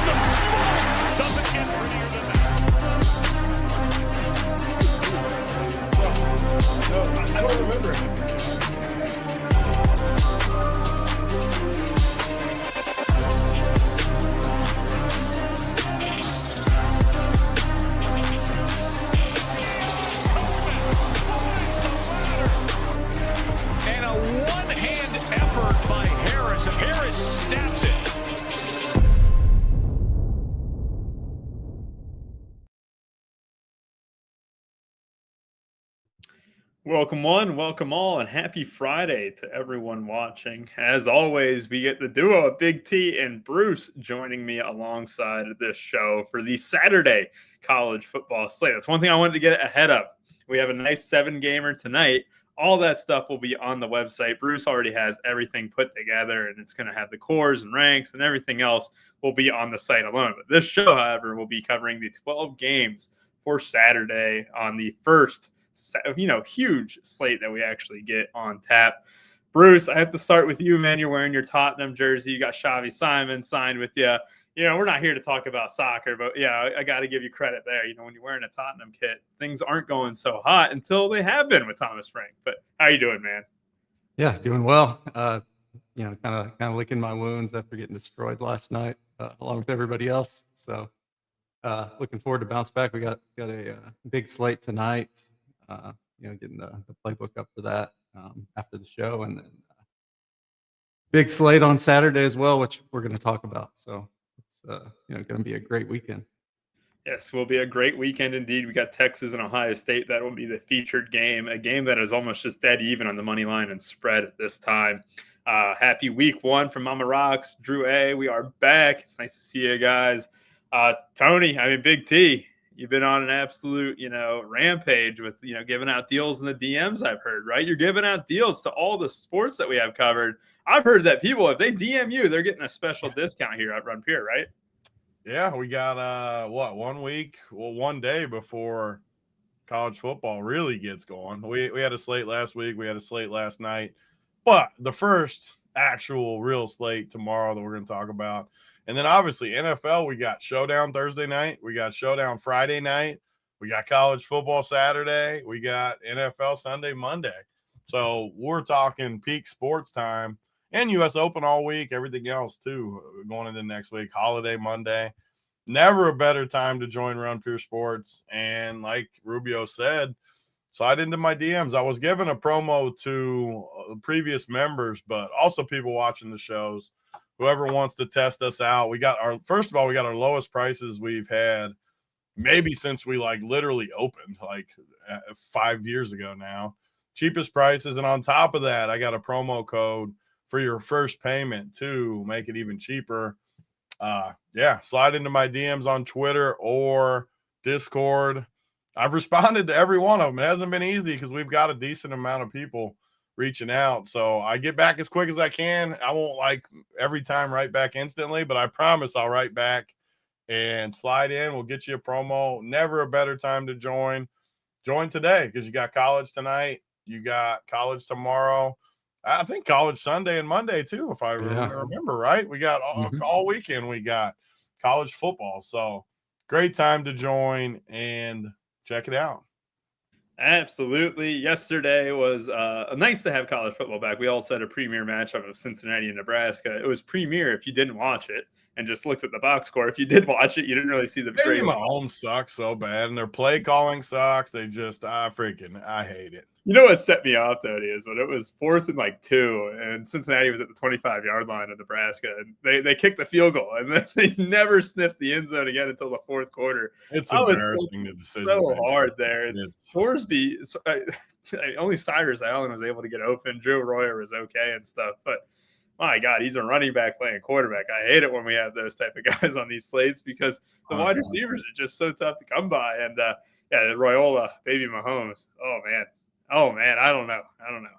Some smoke. Doesn't get prettier than that. No, I don't remember it. And a one-hand effort by Harris. Harris snaps it. Welcome one, welcome all, and happy Friday to everyone watching. As always, we get the duo of Big T and Bruce joining me alongside this show for the Saturday college football slate. That's one thing I wanted to get ahead of. We have a nice 7-gamer tonight. All that stuff will be on the website. Bruce already has everything put together, and it's going to have the cores and ranks and everything else will be on the site alone. But this show, however, will be covering the 12 games for Saturday on the first huge slate that we actually get on tap. Bruce, I have to start with you, man. You're wearing your Tottenham jersey. You got Xavi Simons signed with you. We're not here to talk about soccer, but I got to give you credit there. When you're wearing a Tottenham kit, things aren't going so hot until they have been with Thomas Frank. But how you doing, man? Yeah, doing well. Kind of licking my wounds after getting destroyed last night, along with everybody else. So, looking forward to bounce back. We got a big slate tonight. Getting the playbook up for that after the show, and then big slate on Saturday as well, which we're going to talk about. So it's going to be a great weekend. Yes, will be a great weekend indeed. We got Texas and Ohio State. That will be the featured game, a game that is almost just dead even on the money line and spread at this time. Happy week one from Mama Rocks, Drew A. We are back. It's nice to see you guys. Tony, Big T. You've been on an absolute, rampage with, giving out deals in the DMs, I've heard, right? You're giving out deals to all the sports that we have covered. I've heard that people, if they DM you, they're getting a special discount here at Run Pier, right? Yeah, we got, 1 day before college football really gets going. We had a slate last week. We had a slate last night. But the first actual real slate tomorrow that we're going to talk about. And then obviously NFL, we got Showdown Thursday night. We got Showdown Friday night. We got college football Saturday. We got NFL Sunday, Monday. So we're talking peak sports time and U.S. Open all week, everything else too, going into next week, holiday Monday. Never a better time to join Run Pure Sports. And like Rubio said, slide into my DMs. I was giving a promo to previous members, but also people watching the shows. Whoever wants to test us out, we got our lowest prices we've had maybe since we literally opened 5 years ago now. Cheapest prices. And on top of that, I got a promo code for your first payment to make it even cheaper. Slide into my DMs on Twitter or Discord. I've responded to every one of them. It hasn't been easy because we've got a decent amount of people reaching out. So I get back as quick as I can. I won't every time write back instantly, but I promise I'll write back and slide in. We'll get you a promo. Never a better time to join. Join today because you got college tonight. You got college tomorrow. I think college Sunday and Monday too, if I remember right. We got all weekend. We got college football. So great time to join and check it out. Absolutely. Yesterday was nice to have college football back. We also had a premier matchup of Cincinnati and Nebraska. It was premier if you didn't watch it and just looked at the box score. If you did watch it, you didn't really see the Maybe Mahomes sucks so bad, and their play calling sucks. They just, I hate it. You know what set me off, though, is when it was 4th and 2, and Cincinnati was at the 25-yard line of Nebraska, and they kicked the field goal, and then they never sniffed the end zone again until the fourth quarter. It's embarrassing, the decision. So hard there. Thorsby, only Cyrus Allen was able to get open. Joe Royer was okay and stuff, but my God, he's a running back playing quarterback. I hate it when we have those type of guys on these slates because the wide receivers are just so tough to come by. And Royola, baby Mahomes. Oh man, I don't know.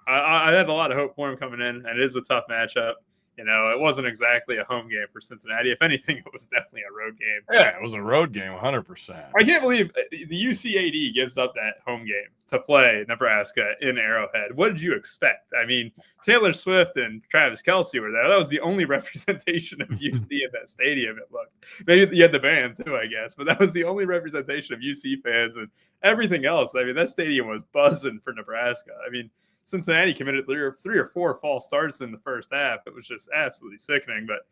I had a lot of hope for him coming in, and it is a tough matchup. It wasn't exactly a home game for Cincinnati. If anything, it was definitely a road game. Yeah, it was a road game, 100%. I can't believe the UCAD gives up that home game to play Nebraska in Arrowhead. What did you expect? I mean, Taylor Swift and Travis Kelce were there. That was the only representation of UC in that stadium, it looked. Maybe you had the band too, I guess, but that was the only representation of UC fans, and everything else. I mean, that stadium was buzzing for Nebraska. I mean, Cincinnati committed three or four false starts in the first half. It was just absolutely sickening, but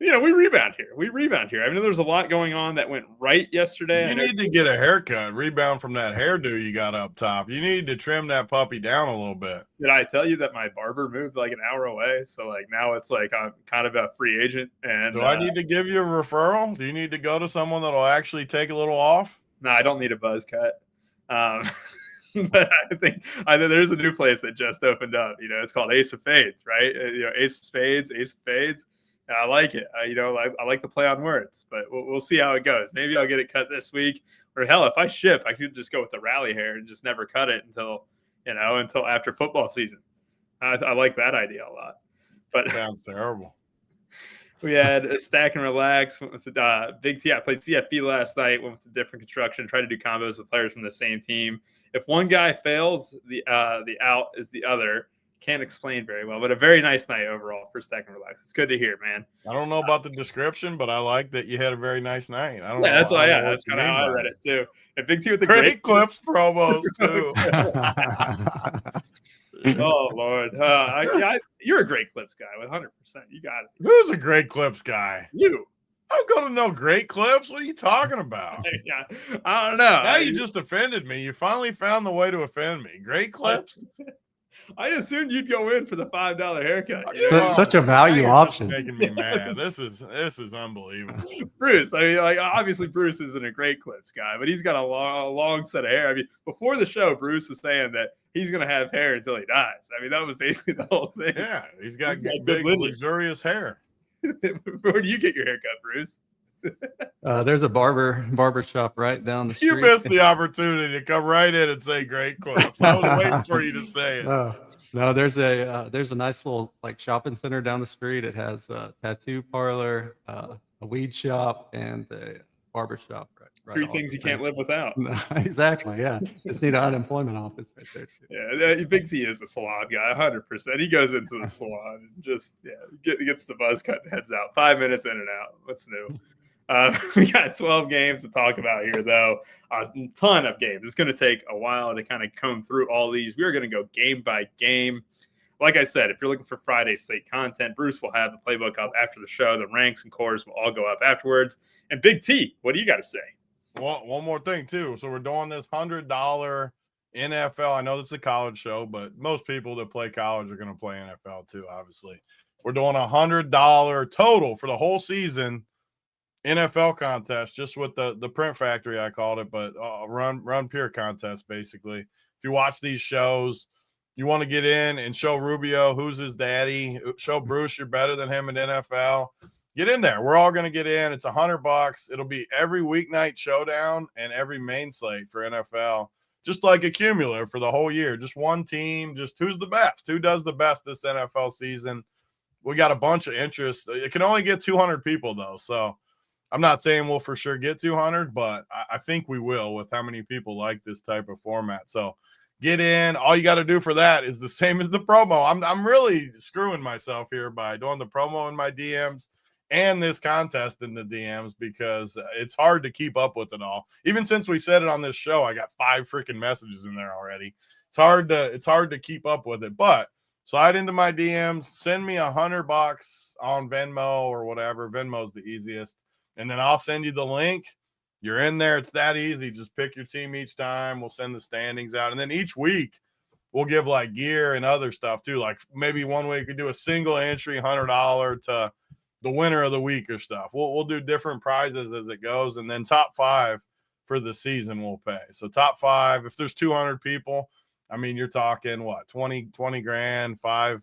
we rebound here. I mean, there's a lot going on that went right yesterday. You need to get a haircut, rebound from that hairdo you got up top. You need to trim that puppy down a little bit. Did I tell you that my barber moved like an hour away? So like now it's like I'm kind of a free agent. And do I need to give you a referral? Do you need to go to someone that'll actually take a little off? No, I don't need a buzz cut. But I think there's a new place that just opened up. It's called Ace of Fades, right? Ace of Spades, Ace of Fades. I like it. I like to play on words, but we'll see how it goes. Maybe I'll get it cut this week, or hell, if I ship, I could just go with the rally hair and just never cut it until after football season. I like that idea a lot. But sounds terrible. We had a stack and relax. Went with the Big T. I played CFB last night. Went with a different construction. Tried to do combos with players from the same team. If one guy fails, the out is the other. Can't explain very well, but a very nice night overall for stack and relax. It's good to hear, man. I don't know about the description, but I like that you had a very nice night. I don't know. That's why. Yeah, that's kind of how I read it too. And Big T with the great clips promos too. Oh Lord, you're a great clips guy with 100%. You got it. Who's a great clips guy? You. I'm going to know great clips. What are you talking about? Yeah, I don't know. Now you just offended me. You finally found the way to offend me. Great clips. I assumed you'd go in for the $5 haircut. Such a value option. Making me mad. This is unbelievable. Bruce, I mean, like obviously Bruce isn't a great clips guy, but he's got a long set of hair. I mean, before the show, Bruce was saying that he's going to have hair until he dies. I mean, that was basically the whole thing. Yeah, he's got big, luxurious hair. Where do you get your haircut, Bruce? There's a barber shop right down the street. You missed the opportunity to come right in and say great clips. I was waiting for you to say it. No, there's a nice little like shopping center down the street. It has a tattoo parlor, a weed shop, and a barber shop. Right. Three things you can't live without. Exactly. Yeah. Just need an unemployment office right there. Yeah. Big T is a salon guy, 100%. He goes into the salon and just gets the buzz cut and heads out. 5 minutes in and out. What's new? We got 12 games to talk about here, though. A ton of games. It's going to take a while to kind of comb through all these. We are going to go game by game. Like I said, if you're looking for Friday slate content, Bruce will have the playbook up after the show. The ranks and cores will all go up afterwards. And Big T, what do you got to say? Well, one more thing, too. So we're doing this $100 NFL. I know this is a college show, but most people that play college are going to play NFL, too, obviously. We're doing $100 total for the whole season NFL contest, just with the print factory, I called it, but run pure contest, basically. If you watch these shows, you want to get in and show Rubio who's his daddy, show Bruce you're better than him in NFL. Get in there. We're all going to get in. It's $100. It'll be every weeknight showdown and every main slate for NFL, just like a cumulative for the whole year. Just one team, just who's the best, who does the best this NFL season. We got a bunch of interest. It can only get 200 people, though, so I'm not saying we'll for sure get 200, but I think we will with how many people like this type of format. So get in. All you got to do for that is the same as the promo. I'm really screwing myself here by doing the promo in my DMs and this contest in the DMs because it's hard to keep up with it all. Even since we said it on this show, I got 5 freaking messages in there already. It's hard to keep up with it, but slide into my DMs, send me $100 on Venmo or whatever. Venmo's the easiest. And then I'll send you the link. You're in there. It's that easy. Just pick your team each time. We'll send the standings out. And then each week we'll give like gear and other stuff too. Like maybe one week we do a single entry $100 to the winner of the week or stuff. We'll do different prizes as it goes. And then top 5 for the season we'll pay. So top 5, if there's 200 people, I mean, you're talking what, 20 grand, five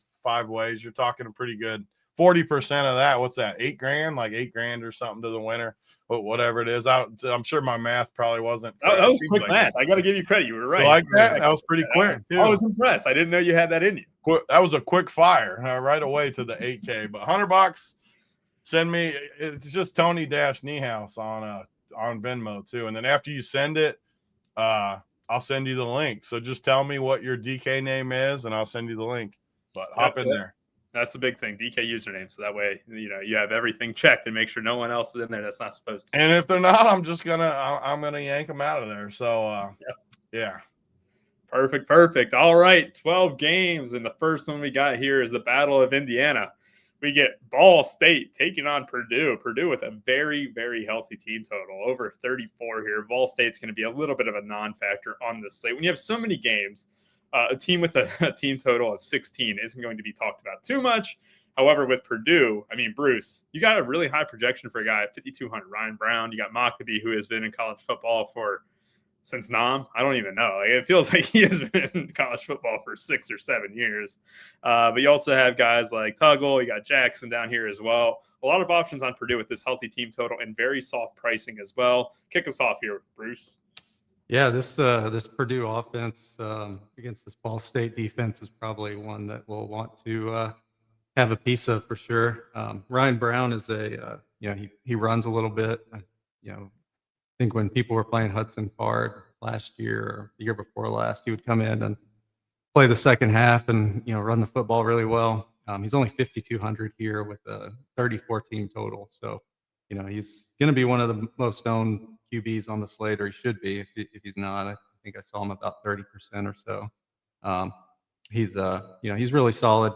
ways. You're talking a pretty good 40% of that, what's that? $8,000, like $8,000 or something to the winner, but whatever it is. I'm sure my math probably wasn't. That was quick math. I got to give you credit. You were right. You like that? That was pretty quick too. I was impressed. I didn't know you had that in you. That was a quick fire right away to the 8K. But $100, send me. It's just Tony Niehaus on Venmo too. And then after you send it, I'll send you the link. So just tell me what your DK name is, and I'll send you the link. But hop in there. That's the big thing, DK username. So that way, you have everything checked and make sure no one else is in there that's not supposed to. And if they're not, I'm gonna yank them out of there. So yeah. Perfect. All right, 12 games, and the first one we got here is the Battle of Indiana. We get Ball State taking on Purdue. Purdue with a very, very healthy team total, over 34 here. Ball State's going to be a little bit of a non-factor on this slate. When you have so many games, a team with a team total of 16 isn't going to be talked about too much. However, with Purdue, I mean, Bruce, you got a really high projection for a guy at 5,200. Ryan Brown, you got Maccabee, who has been in college football since Nam. I don't even know. It feels like he has been in college football for 6 or 7 years. But you also have guys like Tuggle. You got Jackson down here as well. A lot of options on Purdue with this healthy team total and very soft pricing as well. Kick us off here, Bruce. Yeah, this Purdue offense against this Ball State defense is probably one that we'll want to have a piece of for sure. Ryan Brown is he runs a little bit. I think when people were playing Hudson Card last year or the year before last, he would come in and play the second half and run the football really well. He's only 5,200 here with a 34 team total, so he's going to be one of the most owned QBs on the slate, or he should be if he's not. I think I saw him about 30% or so. He's really solid.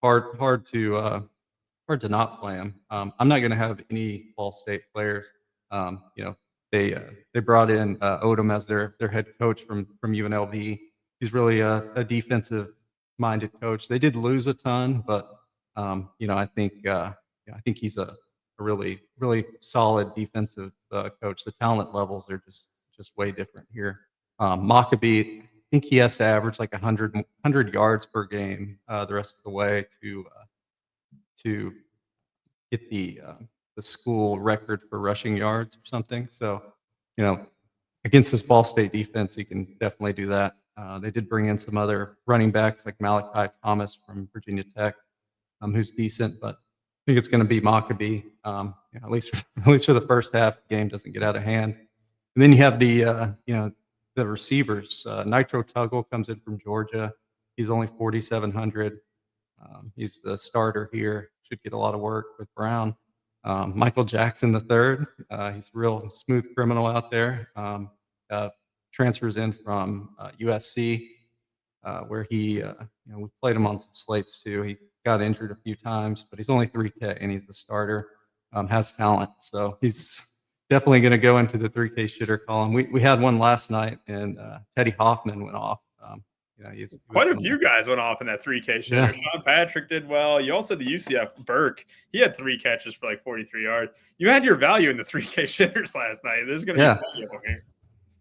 Hard to not play him. I'm not going to have any Ball State players. They brought in Odom as their head coach from UNLV. He's really a defensive minded coach. They did lose a ton, but I think he's a really, really solid defensive coach. The talent levels are just way different here. Maccabee, I think he has to average like 100 yards per game the rest of the way to get the school record for rushing yards or something. So, against this Ball State defense, he can definitely do that. They did bring in some other running backs like Malachi Thomas from Virginia Tech, who's decent, but I think it's going to be Maccabee, at least for the first half. The game doesn't get out of hand. And then you have the receivers. Nitro Tuggle comes in from Georgia. He's only 4,700. He's the starter here. Should get a lot of work with Brown. Michael Jackson III. He's a real smooth criminal out there. Transfers in from USC, where he, we played him on some slates too. He got injured a few times, but he's only 3K and he's the starter. Has talent, so he's definitely going to go into the 3K shitter column. We had one last night, and Teddy Hoffman went off. Quite a few guys went off in that 3K shitter. Yeah. Sean Patrick did well. You also had the UCF Burke. He had 3 catches for like 43 yards. You had your value in the 3K shitters last night. There's going to be plenty of them here.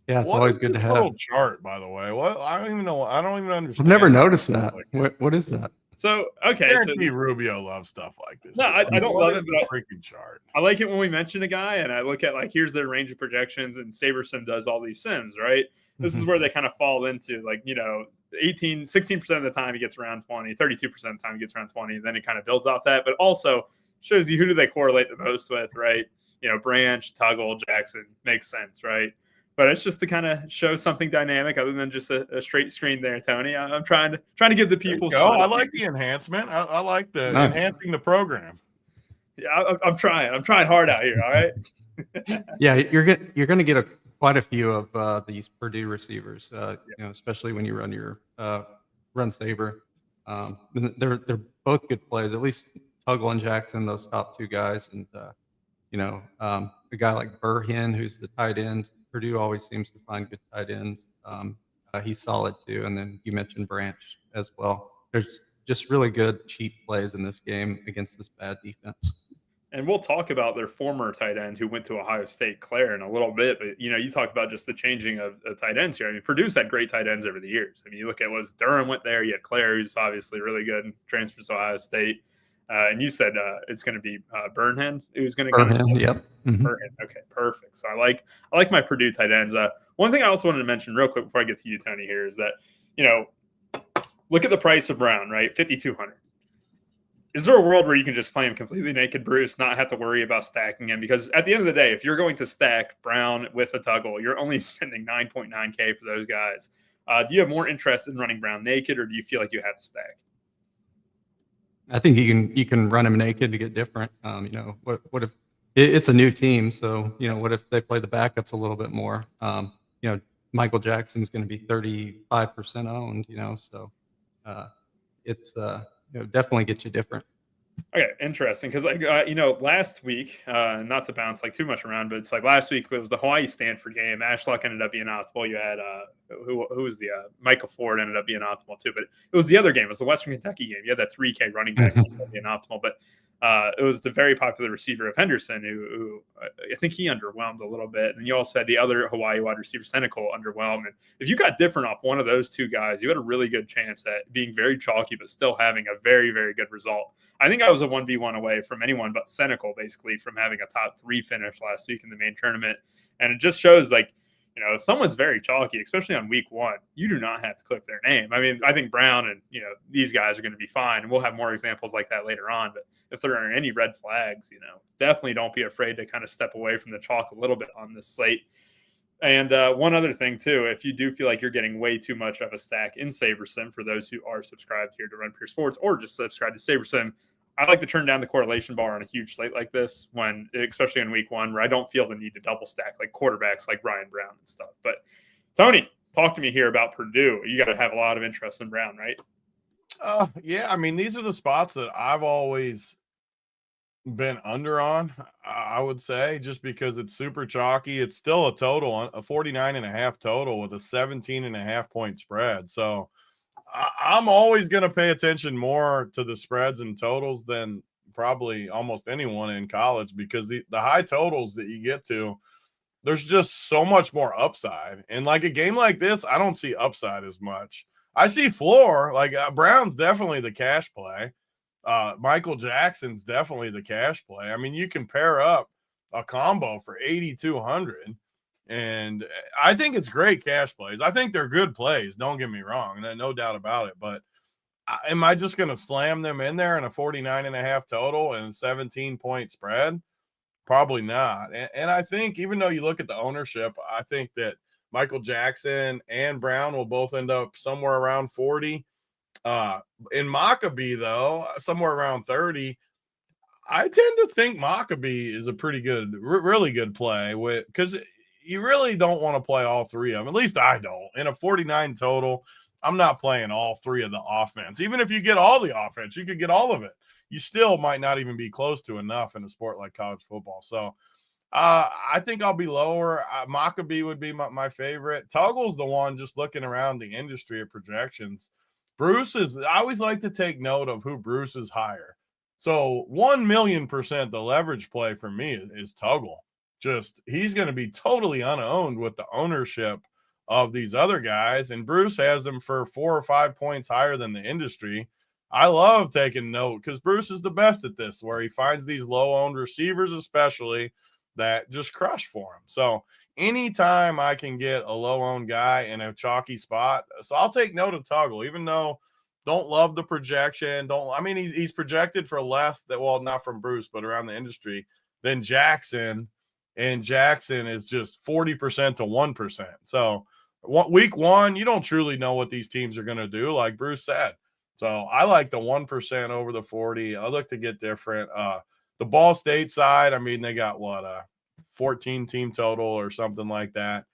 Yeah, it's always good to have. Little chart, by the way. What? I don't even know. I don't even understand. I've never noticed that. What is that? So okay, Rubio loves stuff like this. No, I don't love it, but freaking chart. I like it when we mention a guy and I look at like here's their range of projections, and SaberSim does all these sims, right? This is where they kind of fall into 16% of the time he gets around 20, 32% of the time he gets around 20, and then it kind of builds off that, but also shows you who do they correlate the most with, right? Branch, Tuggle, Jackson makes sense, right? But it's just to kind of show something dynamic other than just a straight screen there, Tony. I'm trying to give the people. I like the enhancement. I like the enhancing the program. Yeah, I'm trying. I'm trying hard out here. All right. Yeah, you're going to get quite a few of these Purdue receivers. Especially when you run your run saver. They're both good plays. At least Tuggle and Jackson, those top 2 guys, and a guy like Burhin, who's the tight end. Purdue always seems to find good tight ends. He's solid too. And then you mentioned Branch as well. There's just really good cheap plays in this game against this bad defense. And we'll talk about their former tight end who went to Ohio State, Claire, in a little bit. But, you talk about just the changing of tight ends here. I mean, Purdue's had great tight ends over the years. I mean, you look at Durham went there. You had Claire, who's obviously really good and transfers to Ohio State. And you said it's going to be Burnham who's going to kind of Burnham, yep. Mhm. Burnham. Okay, perfect. So I like my Purdue tight ends. One thing I also wanted to mention real quick before I get to you, Tony, here is that, look at the price of Brown, right? 5,200. Is there a world where you can just play him completely naked, Bruce, not have to worry about stacking him? Because at the end of the day, if you're going to stack Brown with a Tuggle, you're only spending 9.9K for those guys. Do you have more interest in running Brown naked, or do you feel like you have to stack? I think you can run him naked to get different. What if it's a new team? So what if they play the backups a little bit more? Michael Jackson's going to be 35% owned. So it's definitely get you different. Okay, interesting. Because last week, not to bounce too much around, but it's last week it was the Hawaii Stanford game. Ashlock ended up being optimal. You had who was the Michael Ford ended up being optimal too, but it was the other game. It was the Western Kentucky game. You had that 3K running back being optimal, but it was the very popular receiver of Henderson who I think he underwhelmed a little bit. And you also had the other Hawaii wide receiver, Senecal, underwhelm. And if you got different off one of those two guys, you had a really good chance at being very chalky, but still having a very, very good result. I think I was a 1v1 away from anyone but Senecal, basically, from having a top 3 finish last week in the main tournament. And it just shows if someone's very chalky, especially on week 1, you do not have to click their name. I mean, I think Brown and, these guys are going to be fine. And we'll have more examples like that later on. But if there are any red flags, definitely don't be afraid to kind of step away from the chalk a little bit on this slate. And one other thing, too, if you do feel like you're getting way too much of a stack in SaberSim, for those who are subscribed here to Run Pure Sports or just subscribe to SaberSim, I like to turn down the correlation bar on a huge slate like this, especially in week 1, where I don't feel the need to double stack quarterbacks like Ryan Brown and stuff. But Tony, talk to me here about Purdue. You got to have a lot of interest in Brown, right? Yeah. I mean, these are the spots that I've always been under on, I would say, just because it's super chalky. It's still a 49.5 total with a 17.5 point spread. So I'm always going to pay attention more to the spreads and totals than probably almost anyone in college, because the high totals that you get to, there's just so much more upside. And a game like this, I don't see upside as much. I see floor. Brown's definitely the cash play. Michael Jackson's definitely the cash play. I mean, you can pair up a combo for 8,200. And I think it's great cash plays. I think they're good plays. Don't get me wrong. No doubt about it. But am I just going to slam them in there in a 49.5 total and 17-point spread? Probably not. And I think, even though you look at the ownership, I think that Michael Jackson and Brown will both end up somewhere around 40. In Maccabee, though, somewhere around 30. I tend to think Maccabee is a pretty good, really good play, because you really don't want to play all 3 of them. At least I don't. In a 49 total, I'm not playing all 3 of the offense. Even if you get all the offense, you could get all of it. You still might not even be close to enough in a sport like college football. So I think I'll be lower. Maccabee would be my favorite. Tuggle's the one, just looking around the industry of projections. I always like to take note of who Bruce is higher. So 1,000,000% the leverage play for me is Tuggle. Just, he's going to be totally unowned with the ownership of these other guys. And Bruce has them for 4 or 5 points higher than the industry. I love taking note, because Bruce is the best at this, where he finds these low-owned receivers especially that just crush for him. So anytime I can get a low-owned guy in a chalky spot, so I'll take note of Tuggle, even though don't love the projection. He's projected for less, not from Bruce, but around the industry, than Jackson. And Jackson is just 40% to 1%. So week 1, you don't truly know what these teams are going to do, like Bruce said. So I like the 1% over the 40. I look to get different. The Ball State side, they got a 14 team total or something like that.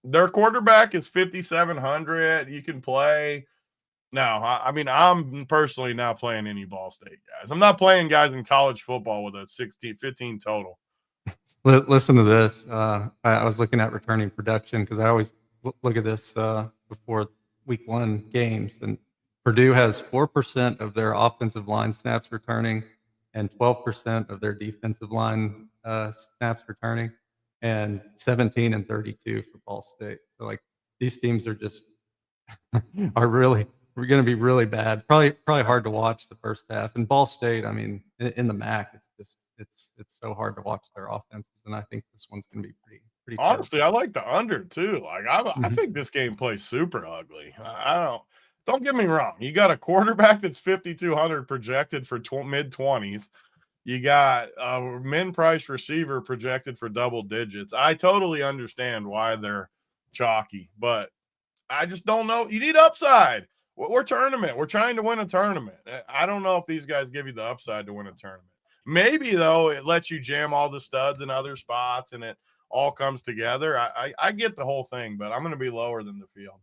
Their quarterback is 5,700. You can play. Now, I'm personally not playing any Ball State guys. I'm not playing guys in college football with a 15 total. Listen to this. I was looking at returning production, because I always look at this before week 1 games. And Purdue has 4% of their offensive line snaps returning and 12% of their defensive line snaps returning, and 17 and 32 for Ball State. So these teams are just are really we're gonna be really bad. Probably hard to watch the first half. And Ball State, I mean, in the MAC, it's so hard to watch their offenses, and I think this one's gonna be pretty tough. Honestly, I like the under too. Like I Mhm. think this game plays super ugly. Don't get me wrong. You got a quarterback that's 5,200 projected for mid 20s. You got a min price receiver projected for double digits. I totally understand why they're chalky, but I just don't know. You need upside. We're tournament. We're trying to win a tournament. I don't know if these guys give you the upside to win a tournament. Maybe, though, it lets you jam all the studs in other spots and it all comes together. I get the whole thing, but I'm going to be lower than the field.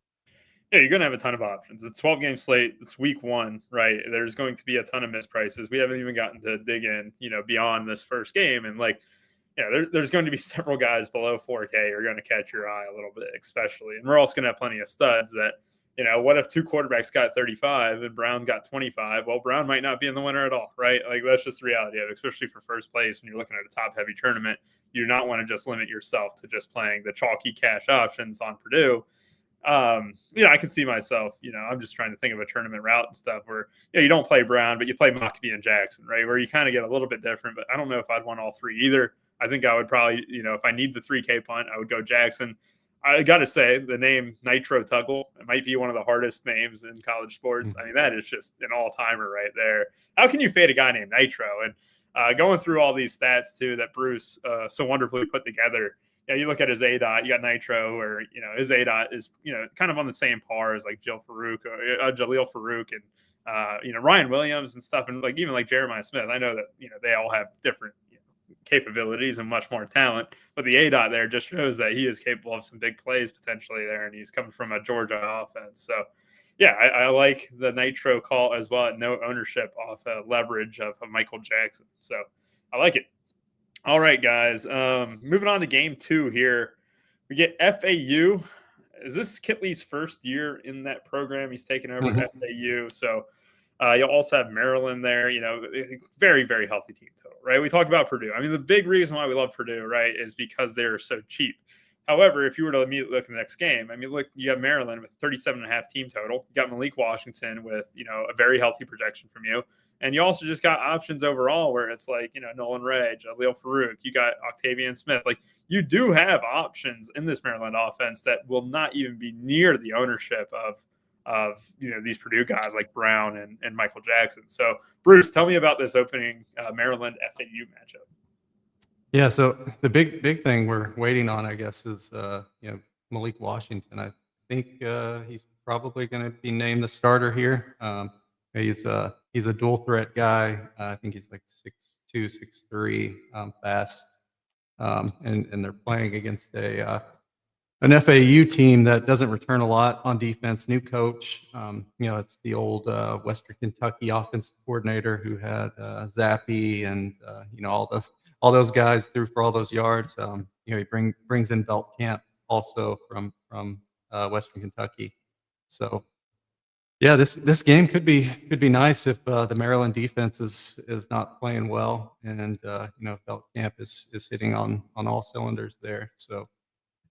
Yeah, you're going to have a ton of options. It's a 12-game slate. It's week 1, right? There's going to be a ton of misprices. We haven't even gotten to dig in, beyond this first game. And, there's going to be several guys below 4K who are going to catch your eye a little bit, especially. And we're also going to have plenty of studs that, what if 2 quarterbacks got 35 and Brown got 25? Well, Brown might not be in the winner at all, right? Like, that's just the reality of it, especially for first place when you're looking at a top-heavy tournament. You do not want to just limit yourself to just playing the chalky cash options on Purdue. I can see myself, I'm just trying to think of a tournament route and stuff where, you don't play Brown, but you play Mockbee and Jackson, right? Where you kind of get a little bit different, but I don't know if I'd want all 3 either. I think I would probably, if I need the 3K punt, I would go Jackson. I got to say the name Nitro Tuggle, it might be one of the hardest names in college sports. I mean, that is just an all-timer right there. How can you fade a guy named Nitro? And going through all these stats too that Bruce so wonderfully put together, you look at his ADOT, you got Nitro, or his ADOT is kind of on the same par as like Jaleel Farouk, and Ryan Williams and stuff, and even like Jeremiah Smith. I know that they all have different capabilities and much more talent, but the ADOT there just shows that he is capable of some big plays potentially there, and he's coming from a Georgia offense. So yeah, I like the Nitro call as well at no ownership off leverage of Michael Jackson. So I like it. All right, guys. Moving on to game 2 here. We get FAU. Is this Kitley's first year in that program? He's taken over FAU. So you'll also have Maryland there. Very, very healthy team total, right? We talked about Purdue. I mean, the big reason why we love Purdue, right, is because they're so cheap. However, if you were to immediately look at the next game, I mean, look, you have Maryland with 37.5 team total. You got Malik Washington with, a very healthy projection from you. And you also just got options overall where it's like, Nolan Ray, Jaleel Farouk, you got Octavian Smith. Like, you do have options in this Maryland offense that will not even be near the ownership of these Purdue guys like Brown and Michael Jackson. So, Bruce, tell me about this opening Maryland FAU matchup. Yeah, so the big thing we're waiting on, I guess, is Malik Washington. I think he's probably going to be named the starter here. He's a dual threat guy. I think he's like 6'2", 6'3", fast, and they're playing against an FAU team that doesn't return a lot on defense. New coach, it's the old Western Kentucky offensive coordinator who had Zappy and all those guys threw for all those yards. He brings in Belt Camp also from Western Kentucky. So yeah, this game could be nice if the Maryland defense is not playing well, and Belt Camp is hitting on all cylinders there. So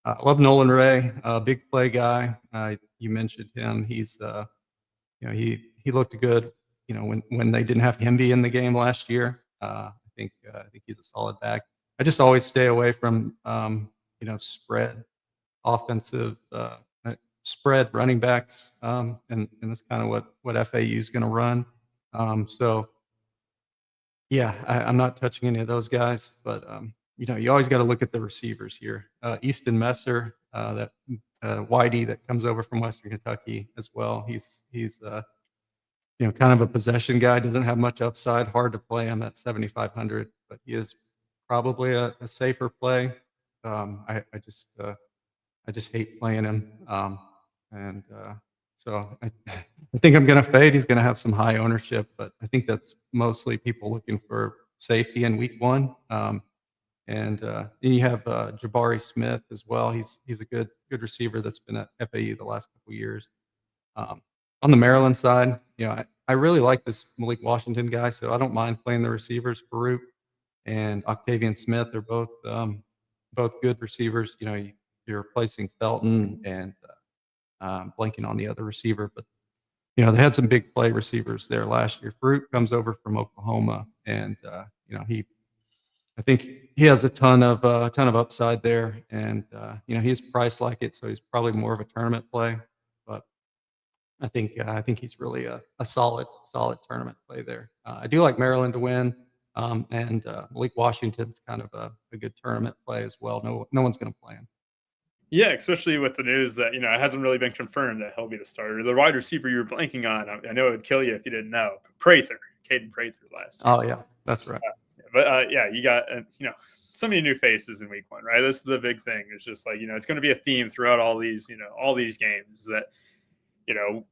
I love Nolan Ray, big play guy. You mentioned him. He's he looked good. When they didn't have Hemby in the game last year. I think he's a solid back. I just always stay away from spread offensive spread running backs, and that's kind of what FAU is going to run. So yeah, I'm not touching any of those guys, but you always got to look at the receivers here. Easton Messer, that Whitey that comes over from Western Kentucky as well. He's kind of a possession guy, doesn't have much upside, hard to play him at 7,500, but he is probably a safer play. I just hate playing him. So I think I'm going to fade. He's going to have some high ownership, but I think that's mostly people looking for safety in week 1. And then you have Jabari Smith as well. He's a good receiver that's been at FAU the last couple of years. On the Maryland side, I really like this Malik Washington guy, so I don't mind playing the receivers. Farouk and Octavian Smith are both good receivers. You're replacing Felton and blanking on the other receiver, but you know, they had some big play receivers there last year. Fruit comes over from Oklahoma, and you know, I think he has a ton of upside there, and you know, he's priced like it, so he's probably more of a tournament play. But I think he's really a solid tournament play there. I do like Maryland to win, and Malik Washington's kind of a good tournament play as well. No one's going to play him. Yeah, especially with the news that, you know, it hasn't really been confirmed that he'll be the starter. The wide receiver you were blanking on, I know it would kill you if you didn't know. Prather, Caden Prather last year. Oh, yeah, that's right. But yeah, you got, you know, so many new faces in week one, right? This is the big thing. It's just like, you know, it's going to be a theme throughout all these, you know, all these games that, you know,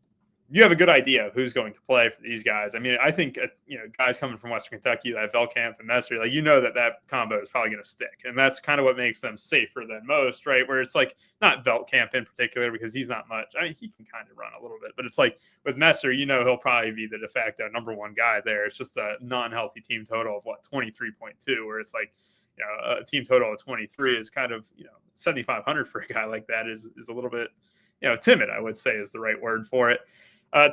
you have a good idea of who's going to play for these guys. I mean, I think, you know, guys coming from Western Kentucky, that Velkamp and Messer, like, you know, that combo is probably going to stick. And that's kind of what makes them safer than most, right? Where it's like, not Velkamp in particular, because he's not much. I mean, he can kind of run a little bit, but it's like with Messer, you know, he'll probably be the de facto number one guy there. It's just a non-healthy team total of 23.2, where it's like, you know, a team total of 23 is kind of, you know, 7,500 for a guy like that is a little bit, you know, timid, I would say is the right word for it.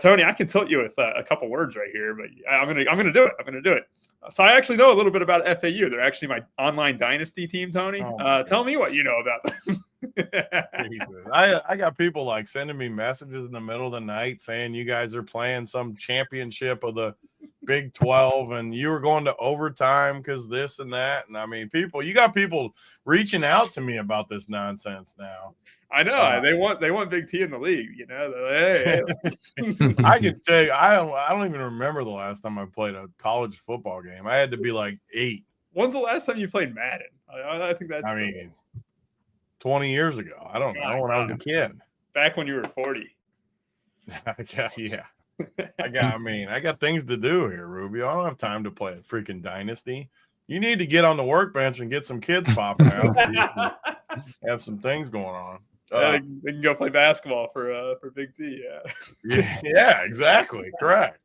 Tony, I can tilt you with a couple words right here, but I'm gonna do it. I'm gonna do it. So I actually know a little bit about FAU. They're actually my online dynasty team, Tony. Tell me what you know about them. Jesus. I got people like sending me messages in the middle of the night saying you guys are playing some championship of the Big 12 and you were going to overtime because this and that. And I mean, you got people reaching out to me about this nonsense now. I know they want Big T in the league. You know, hey. I can tell you, I don't even remember the last time I played a college football game. I had to be like 8. When's the last time you played Madden? I think that's. I mean, 20 years ago. I don't know, when I was a kid. Back when you were 40. Yeah. I got things to do here, Rubio. I don't have time to play a freaking dynasty. You need to get on the workbench and get some kids popping out. Have some things going on. They can go play basketball for Big T. Yeah, exactly. Correct.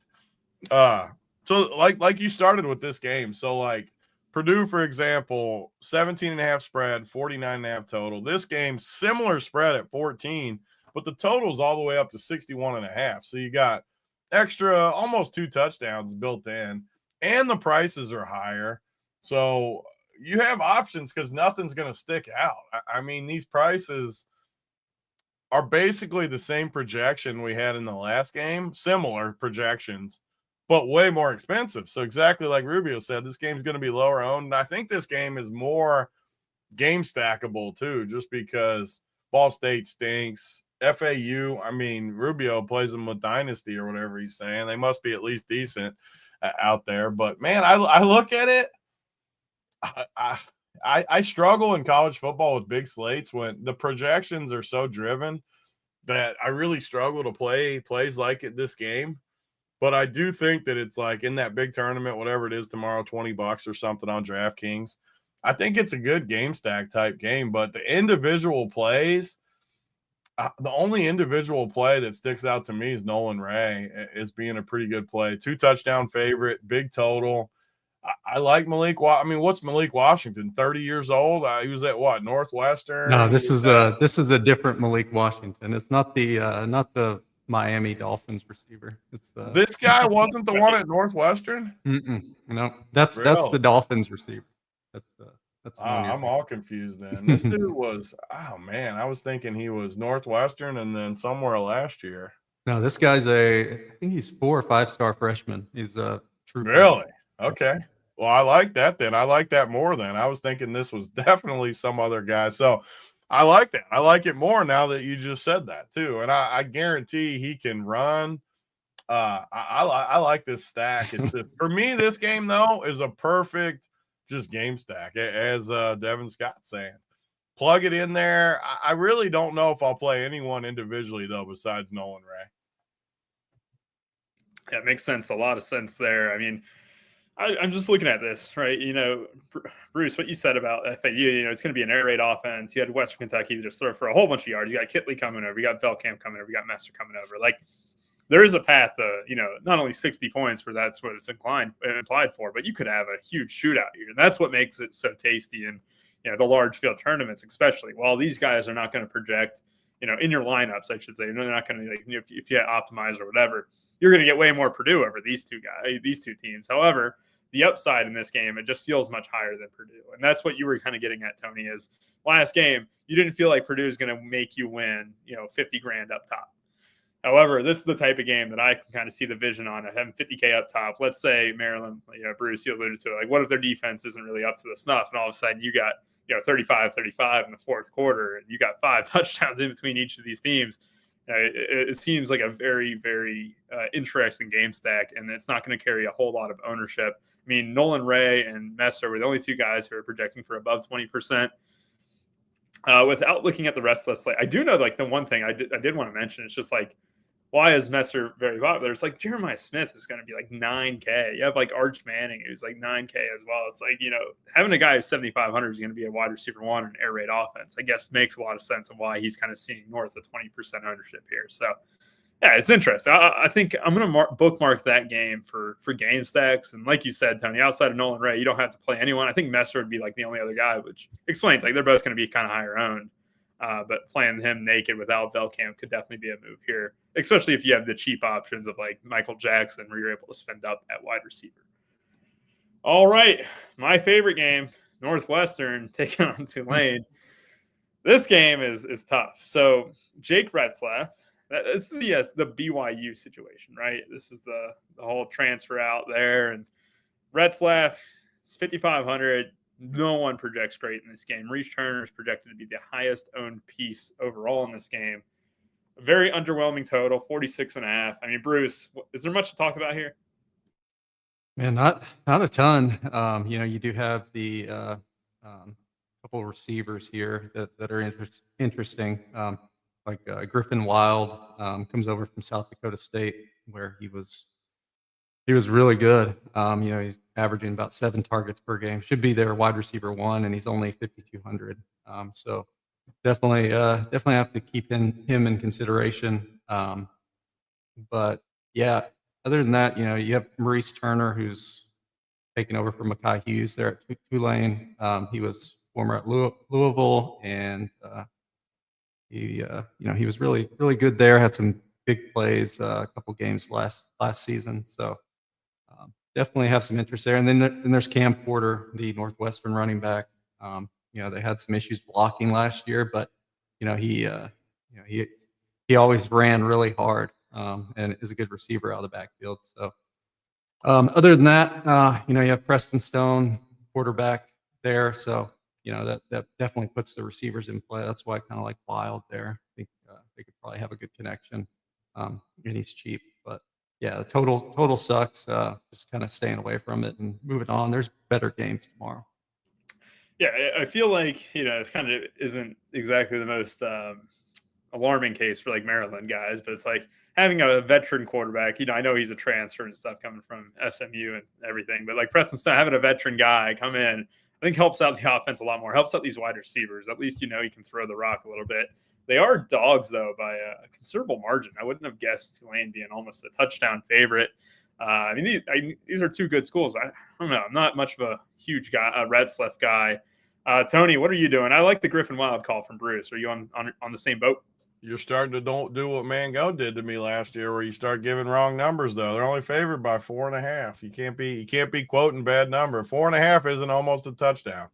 So like you started with this game. So like Purdue, for example, 17.5 spread, 49.5 total. This game, similar spread at 14, but the total's all the way up to 61.5. So you got extra, almost 2 touchdowns built in, and the prices are higher. So you have options because nothing's going to stick out. I mean, these prices are basically the same projection we had in the last game, similar projections, but way more expensive. So exactly like Rubio said, this game's going to be lower owned. And I think this game is more game stackable too, just because Ball State stinks. FAU, I mean, Rubio plays them with Dynasty or whatever he's saying. They must be at least decent out there. But, man, I look at it. I struggle in college football with big slates when the projections are so driven that I really struggle to play plays like this game. But I do think that it's like in that big tournament, whatever it is tomorrow, $20 or something on DraftKings. I think it's a good game stack type game, but the individual plays, the only individual play that sticks out to me is Nolan Ray as being a pretty good play. 2 touchdown favorite, big total. I like Malik. I mean, what's Malik Washington? 30 years old. He was at what? Northwestern. No, this is a different Malik Washington. It's not the Miami Dolphins receiver. It's this guy wasn't the one at Northwestern. No, that's the Dolphins receiver. That's I'm all confused then. This dude was. Oh man, I was thinking he was Northwestern and then somewhere last year. No, this guy's I think he's 4 or 5 star freshman. He's a true. Really? Okay. Well, I like that then. I like that more than I was thinking this was definitely some other guy. So I like that. I like it more now that you just said that too. And I guarantee he can run. I like this stack. It's just, for me, this game though is a perfect just game stack, as Devin Scott's saying. Plug it in there. I really don't know if I'll play anyone individually though besides Nolan Ray. That makes sense. A lot of sense there. I mean, I'm just looking at this, right? You know, Bruce, what you said about FAU, you know, it's going to be an air raid offense. You had Western Kentucky just throw for a whole bunch of yards. You got Kitley coming over. You got Velkamp coming over. You got Messer coming over. Like, there is a path to, you know, not only 60 points, for that's what it's implied for, but you could have a huge shootout here. And that's what makes it so tasty in, you know, the large field tournaments, especially. While these guys are not going to project, in your lineups, I should say. They're not going to, like, if you optimize or whatever, you're going to get way more Purdue over these two teams. However, the upside in this game, it just feels much higher than Purdue. And that's what you were kind of getting at, Tony, is last game, you didn't feel like Purdue is going to make you win, $50,000 up top. However, this is the type of game that I can kind of see the vision on of having $50,000 up top. Let's say Maryland, Bruce, you alluded to it. Like, what if their defense isn't really up to the snuff, and all of a sudden you got 35-35 in the fourth quarter, and you got 5 touchdowns in between each of these teams. It seems like a very, very interesting game stack, and it's not going to carry a whole lot of ownership. I mean, Nolan Ray and Messer were the only two guys who are projecting for above 20%. Without looking at the rest of the slate, I do know, like, the one thing I did want to mention is just like, why is Messer very popular? It's like Jeremiah Smith is going to be like $9,000. You have like Arch Manning, who's like $9,000 as well. It's like, having a guy who's 7,500 is going to be a wide receiver one in air raid offense, I guess makes a lot of sense of why he's kind of seeing north of 20% ownership here. So, yeah, it's interesting. I think I'm going to bookmark that game for game stacks. And like you said, Tony, outside of Nolan Ray, you don't have to play anyone. I think Messer would be like the only other guy, which explains like they're both going to be kind of higher owned. But playing him naked without Velkamp could definitely be a move here, especially if you have the cheap options of like Michael Jackson, where you're able to spend up at wide receiver. All right, my favorite game, Northwestern taking on Tulane. This game is tough. So Jake Retzlaff, it's the BYU situation, right? This is the whole transfer out there, and Retzlaff is 5,500. No one projects great in this game. Reese Turner is projected to be the highest owned piece overall in this game. A very underwhelming total, 46.5. I mean, Bruce, is there much to talk about here? Man, not a ton. You do have the couple of receivers here that are interesting. Griffin Wild comes over from South Dakota State, where he was really good. He's averaging about 7 targets per game. Should be their wide receiver one, and he's only 5,200. So definitely have to keep him in consideration. But yeah, other than that, you have Maurice Turner, who's taken over from Mekhi Hughes there at Tulane. He was former at Louisville, and he was really, really good there. Had some big plays, a couple games last season. So definitely have some interest there. And then there's Cam Porter, the Northwestern running back. They had some issues blocking last year, but he always ran really hard and is a good receiver out of the backfield. So other than that, you have Preston Stone, quarterback there. So that definitely puts the receivers in play. That's why I kind of like Wild there. I think they could probably have a good connection, and he's cheap. But yeah, the total sucks. Just kind of staying away from it and moving on. There's better games tomorrow. Yeah, I feel like it kind of isn't exactly the most alarming case for like Maryland guys, but it's like having a veteran quarterback. I know he's a transfer and stuff coming from SMU and everything, but like Preston Stone, having a veteran guy come in, I think helps out the offense a lot more. Helps out these wide receivers. At least he can throw the rock a little bit. They are dogs, though, by a considerable margin. I wouldn't have guessed Tulane being almost a touchdown favorite. These are two good schools. But I don't know. I'm not much of a huge guy, a Retzlaff guy. Tony, what are you doing? I like the Griffin Wild call from Bruce. Are you on the same boat? You're starting to don't do what Mango did to me last year, where you start giving wrong numbers. Though they're only favored by 4.5. You can't be quoting bad number. 4.5 isn't almost a touchdown.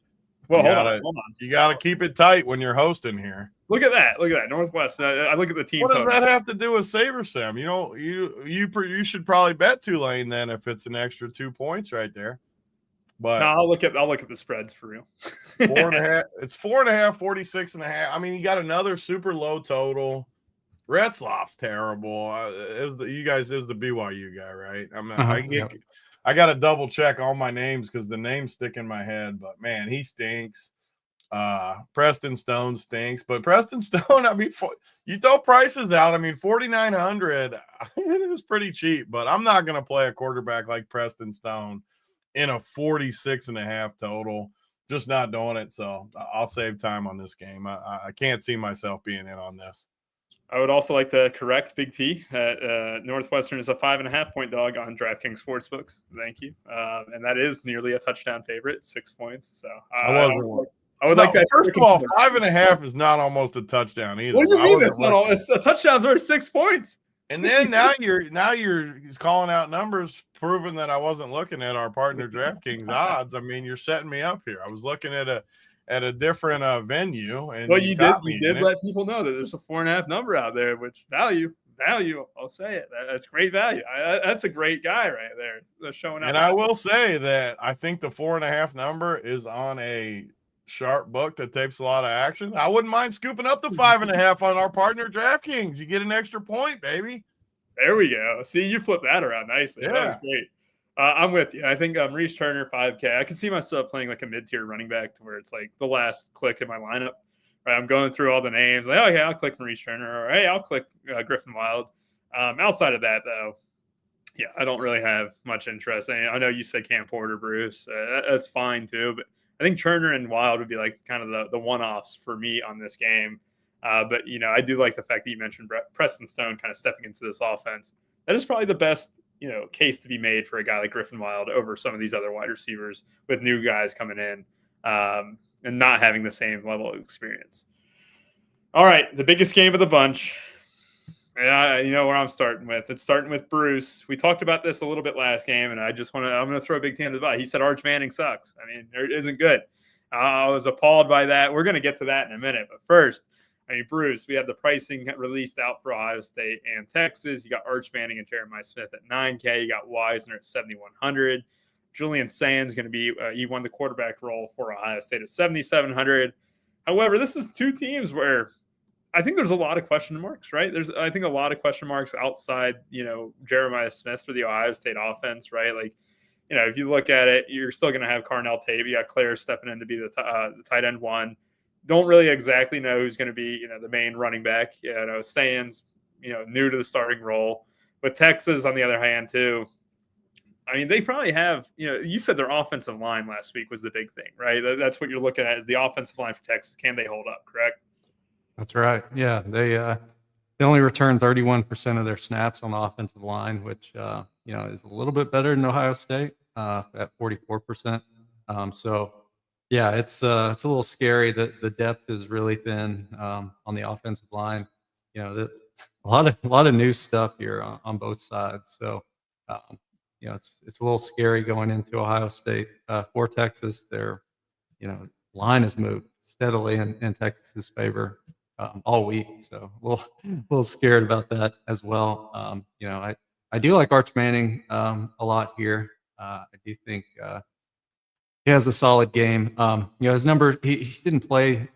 Well, hold on. You got to keep it tight when you're hosting here. Look at that. Northwest. I look at the team. What does that have to do with SaberSim? You should probably bet Tulane then if it's an extra 2 points right there. But no, I'll look at the spreads for real. 4.5. It's 4.5, 46.5. I mean, you got another super low total. Retzlaff's terrible. You guys is the BYU guy, right? I got to double check all my names because the names stick in my head. But man, he stinks. Preston Stone stinks. But Preston Stone, I mean, you throw prices out. I mean, 4,900 is pretty cheap. But I'm not going to play a quarterback like Preston Stone in a 46.5 total. Just not doing it. So I'll save time on this game. I can't see myself being in on this. I would also like to correct Big T that Northwestern is a 5.5 point dog on DraftKings Sportsbooks. Thank you. And that is nearly a touchdown favorite, 6 points. So I would No, like that. first of all, 5.5 is not almost a touchdown either. What do you I mean wasn't that's not all? looking. It's a touchdown's already 6 points. And then now you're calling out numbers, proving that I wasn't looking at our partner DraftKings odds. I mean, you're setting me up here. I was looking at a different venue, and Well, you got did me in it. let people know that there's a 4.5 number out there, which value. I'll say it. That's great value. That's a great guy right there. They're showing up. And I will say that I think the 4.5 number is on a sharp book that takes a lot of action. I wouldn't mind scooping up the 5.5 on our partner DraftKings. You get an extra point, baby. There we go. See, you flipped that around nicely. Yeah. That was great. I'm with you. I think Reese Turner 5K. I can see myself playing like a mid-tier running back to where it's like the last click in my lineup. Right, I'm going through all the names. Like, okay, I'll click Maurice Turner, or hey, I'll click Griffin Wild. Outside of that, though, yeah, I don't really have much interest. I know you said Cam Porter, Bruce. That's fine too, but I think Turner and Wild would be like kind of the one-offs for me on this game. But I do like the fact that you mentioned Preston Stone kind of stepping into this offense. That is probably the best case to be made for a guy like Griffin Wild over some of these other wide receivers with new guys coming in. And not having the same level of experience. All right, the biggest game of the bunch. And you know where I'm starting with. It's starting with Bruce. We talked about this a little bit last game, and I'm going to throw a big T on the bot. He said Arch Manning sucks. I mean, it isn't good. I was appalled by that. We're going to get to that in a minute. But first, Bruce, we have the pricing released out for Ohio State and Texas. You got Arch Manning and Jeremiah Smith at $9K. You got Wisner at $7,100. Julian Sands going to be, he won the quarterback role for Ohio State at $7,700. However, this is two teams where I think there's a lot of question marks, right? I think a lot of question marks outside, Jeremiah Smith for the Ohio State offense, right? Like, if you look at it, you're still going to have Carnell Tate. You got Claire stepping in to be the tight end one. Don't really exactly know who's going to be, the main running back. Sands, new to the starting role. With Texas, on the other hand, too, they probably have, you said their offensive line last week was the big thing, right? That's what you're looking at is the offensive line for Texas. Can they hold up, correct? That's right. Yeah, they only return 31% of their snaps on the offensive line, which is a little bit better than Ohio State at 44%. So yeah, it's a little scary that the depth is really thin on the offensive line. A lot of new stuff here on both sides. So it's a little scary going into Ohio State for Texas. Their line has moved steadily in Texas's favor all week, so a little scared about that as well. I do like Arch Manning a lot here. I do think he has a solid game. His number he didn't play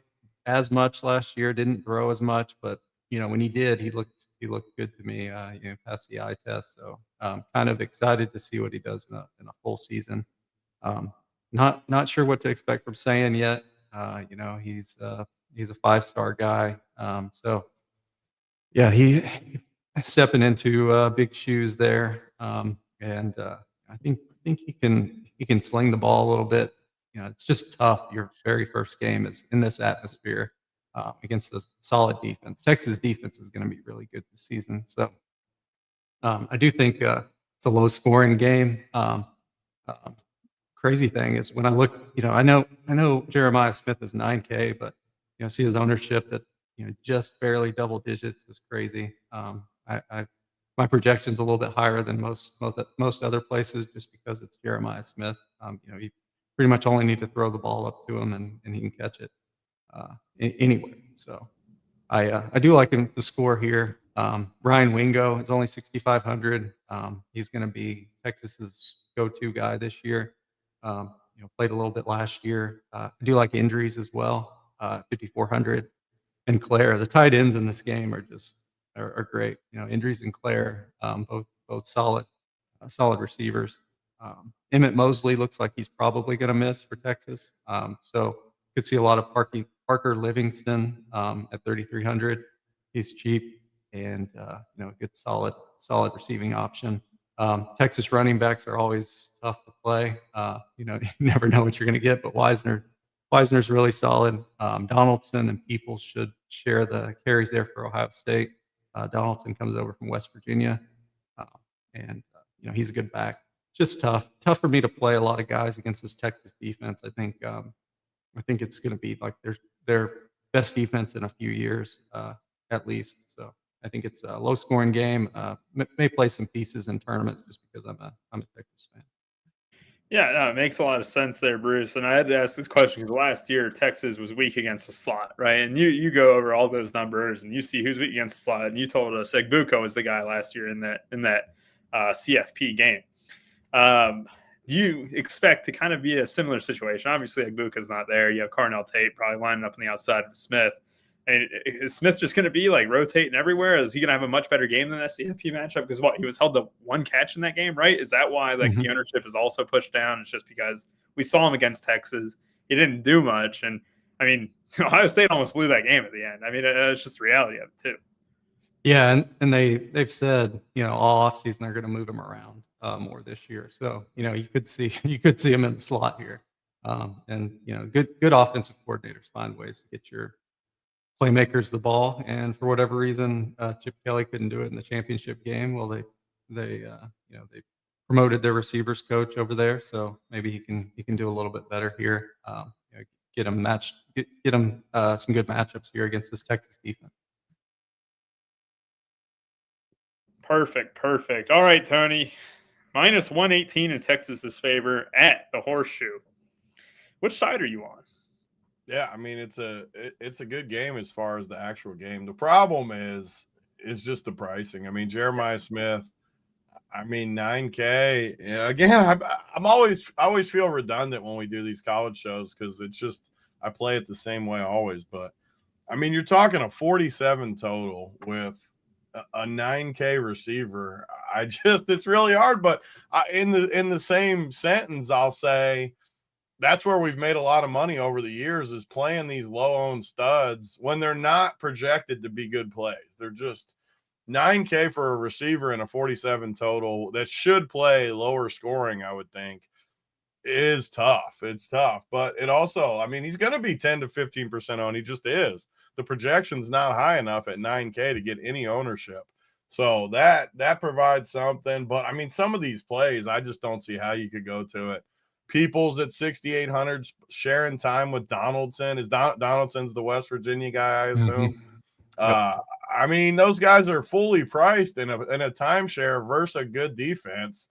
as much last year, didn't throw as much, but when he did, he looked good to me. Passed the eye test, so kind of excited to see what he does in a full season. Not sure what to expect from Sayan yet. He's a 5-star guy. So yeah, he stepping into big shoes there. And I think he can sling the ball a little bit. It's just tough. Your very first game is in this atmosphere against a solid defense. Texas defense is going to be really good this season. So I do think it's a low scoring game. Crazy thing is when I look, I know Jeremiah Smith is 9K, but see his ownership at just barely double digits is crazy. My projection's a little bit higher than most other places just because it's Jeremiah Smith. You pretty much only need to throw the ball up to him and he can catch it anyway. So I do like him to score here. Ryan Wingo is only 6,500. He's going to be Texas's go-to guy this year. Played a little bit last year. I do like injuries as well. 5,400. And Claire, the tight ends in this game are great. Injuries and Claire, both solid receivers. Emmett Mosley looks like he's probably going to miss for Texas. So could see a lot of Parker Livingston at 3,300. He's cheap and a good solid receiving option. Texas running backs are always tough to play. You never know what you're going to get, but Wisner's really solid. Donaldson and People should share the carries there for Ohio State. Donaldson comes over from West Virginia, and he's a good back. Just tough for me to play a lot of guys against this Texas defense. I think I think it's going to be like their best defense in a few years, at least. So I think it's a low scoring game. May play some pieces in tournaments just because I'm a Texas fan. Yeah, no, it makes a lot of sense there, Bruce. And I had to ask this question because last year Texas was weak against the slot, right? And you go over all those numbers and you see who's weak against the slot. And you told us Egbuka was the guy last year in that CFP game. Do you expect to kind of be a similar situation? Obviously, Egbuka's not there. You have Carnell Tate probably lining up on the outside of Smith. And is Smith just going to be like rotating everywhere? Is he going to have a much better game than that CFP matchup? Because he was held to one catch in that game, right? Is that why the ownership is also pushed down? It's just because we saw him against Texas. He didn't do much. And I mean, Ohio State almost blew that game at the end. I mean, it's just the reality of it too. Yeah. And they've said, all offseason they're going to move him around more this year. So, you could see him in the slot here. And good offensive coordinators find ways to get your playmakers the ball, and for whatever reason, Chip Kelly couldn't do it in the championship game. Well, they promoted their receivers coach over there, so maybe he can do a little bit better here. Get him some good matchups here against this Texas defense. Perfect. All right, Tony, minus 118 in Texas's favor at the Horseshoe. Which side are you on? Yeah, I mean it's a good game as far as the actual game. The problem is just the pricing. I mean Jeremiah Smith, I mean 9K. Again, I always feel redundant when we do these college shows because it's just I play it the same way always. But I mean you're talking a 47 total with a 9K receiver. It's really hard. But in the same sentence, I'll say. That's where we've made a lot of money over the years is playing these low-owned studs when they're not projected to be good plays. They're just 9K for a receiver and a 47 total that should play lower scoring, I would think, is tough. It's tough. But it also, I mean, he's going to be 10 to 15% owned. He just is. The projection's not high enough at 9K to get any ownership. So that provides something. But, I mean, some of these plays, I just don't see how you could go to it. Peoples at 6,800, sharing time with Donaldson. Donaldson's the West Virginia guy, I assume. I mean, those guys are fully priced in a timeshare versus a good defense.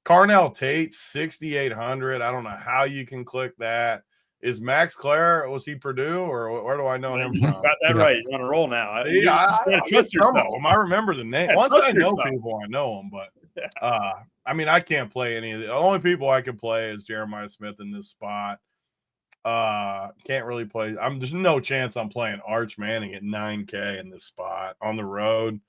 Carnell Tate, 6,800. I don't know how you can click that. Is Max Clare, was he Purdue, or where do I know him from? Got that right. You're on a roll now. See, I trust yourself. I remember the name. Once I know people, I know them. But I mean, I can't play any of the only people I can play is Jeremiah Smith in this spot. Can't really play. There's no chance I'm playing Arch Manning at 9K in this spot on the road.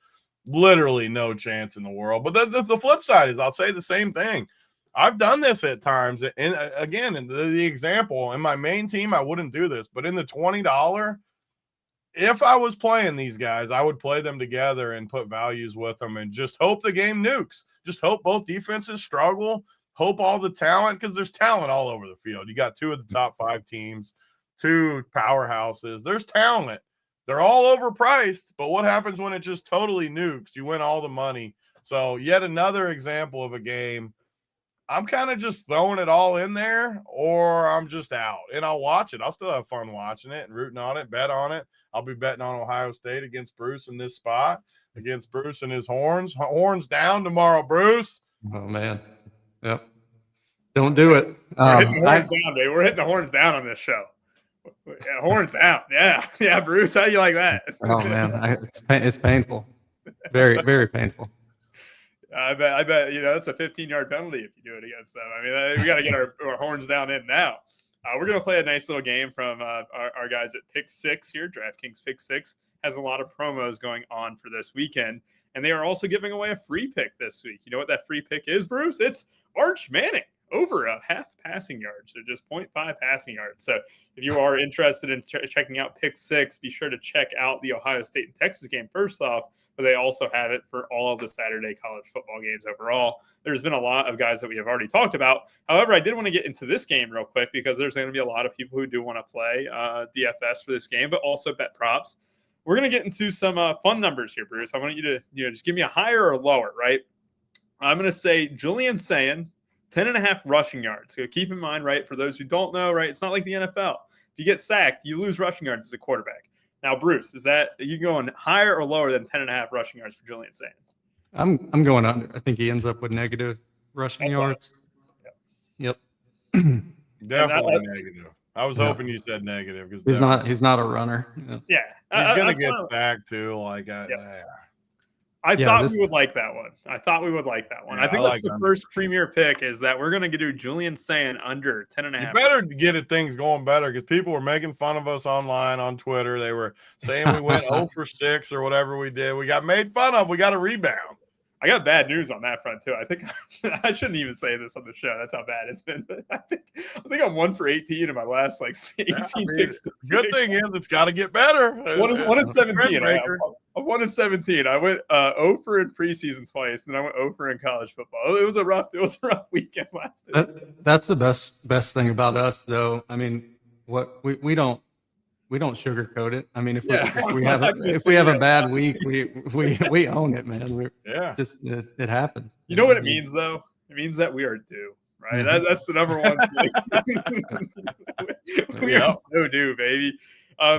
Literally no chance in the world. But the flip side is I'll say the same thing. I've done this at times. And again, in the example, in my main team, I wouldn't do this. But in the $20, if I was playing these guys, I would play them together and put values with them and just hope the game nukes. Just hope both defenses struggle. Hope all the talent, because there's talent all over the field. You got two of the top 5 teams, 2 powerhouses. There's talent. They're all overpriced. But what happens when it just totally nukes? You win all the money. So yet another example of a game. I'm kind of just throwing it all in there, or I'm just out. And I'll watch it. I'll still have fun watching it and rooting on it, bet on it. I'll be betting on Ohio State against Bruce in this spot, against Bruce and his horns. Horns down tomorrow, Bruce. Oh, man. Yep. Don't do it. We're hitting the horns down, baby. We're hitting the horns down on this show. Yeah, horns down. Yeah, Bruce. How do you like that? Oh, man. It's painful. Very, very painful. I bet, that's a 15-yard penalty if you do it against them. I mean, we got to get our horns down in now. We're going to play a nice little game from our guys at Pick 6 here. DraftKings Pick 6 has a lot of promos going on for this weekend, and they are also giving away a free pick this week. You know what that free pick is, Bruce? It's Arch Manning over a half passing yard, so just 0.5 passing yards. So if you are interested in checking out Pick 6, be sure to check out the Ohio State and Texas game first off, but they also have it for all of the Saturday college football games overall. There's been a lot of guys that we have already talked about. However, I did want to get into this game real quick because there's going to be a lot of people who do want to play DFS for this game, but also bet props. We're going to get into some fun numbers here, Bruce. I want you to just give me a higher or lower, right? I'm going to say Julian Sayin, 10.5 rushing yards. So keep in mind, right, for those who don't know, right, it's not like the NFL. If you get sacked, you lose rushing yards as a quarterback. Now, Bruce, are you going higher or lower than 10.5 rushing yards for Julian Sand? I'm going under. I think he ends up with negative rushing yards. Yep. Definitely negative. I was hoping you said negative because he's not a runner. Yeah, he's gonna get sacked too. I thought we would like that one. I think that's the first premier pick is that we're going to do Julian Sand under 10.5. You better get things going better because people were making fun of us online on Twitter. They were saying we went 0 for 6 or whatever we did. We got made fun of. We got a rebound. I got bad news on that front too. I think I shouldn't even say this on the show. That's how bad it's been. But I think I'm 1 for 18 in my last 18 picks. Good thing is it's got to get better. 1 in 17. I'm 1 in 17. I went 0 for in preseason twice, and I went 0 for in college football. It was a rough weekend last year. That's the best thing about us, though. I mean, what we don't sugarcoat it. I mean, if we have a bad week, we own it, man. It happens. You know what it means, though? It means that we are due, right? Mm-hmm. That's the number one thing. We are so due, baby.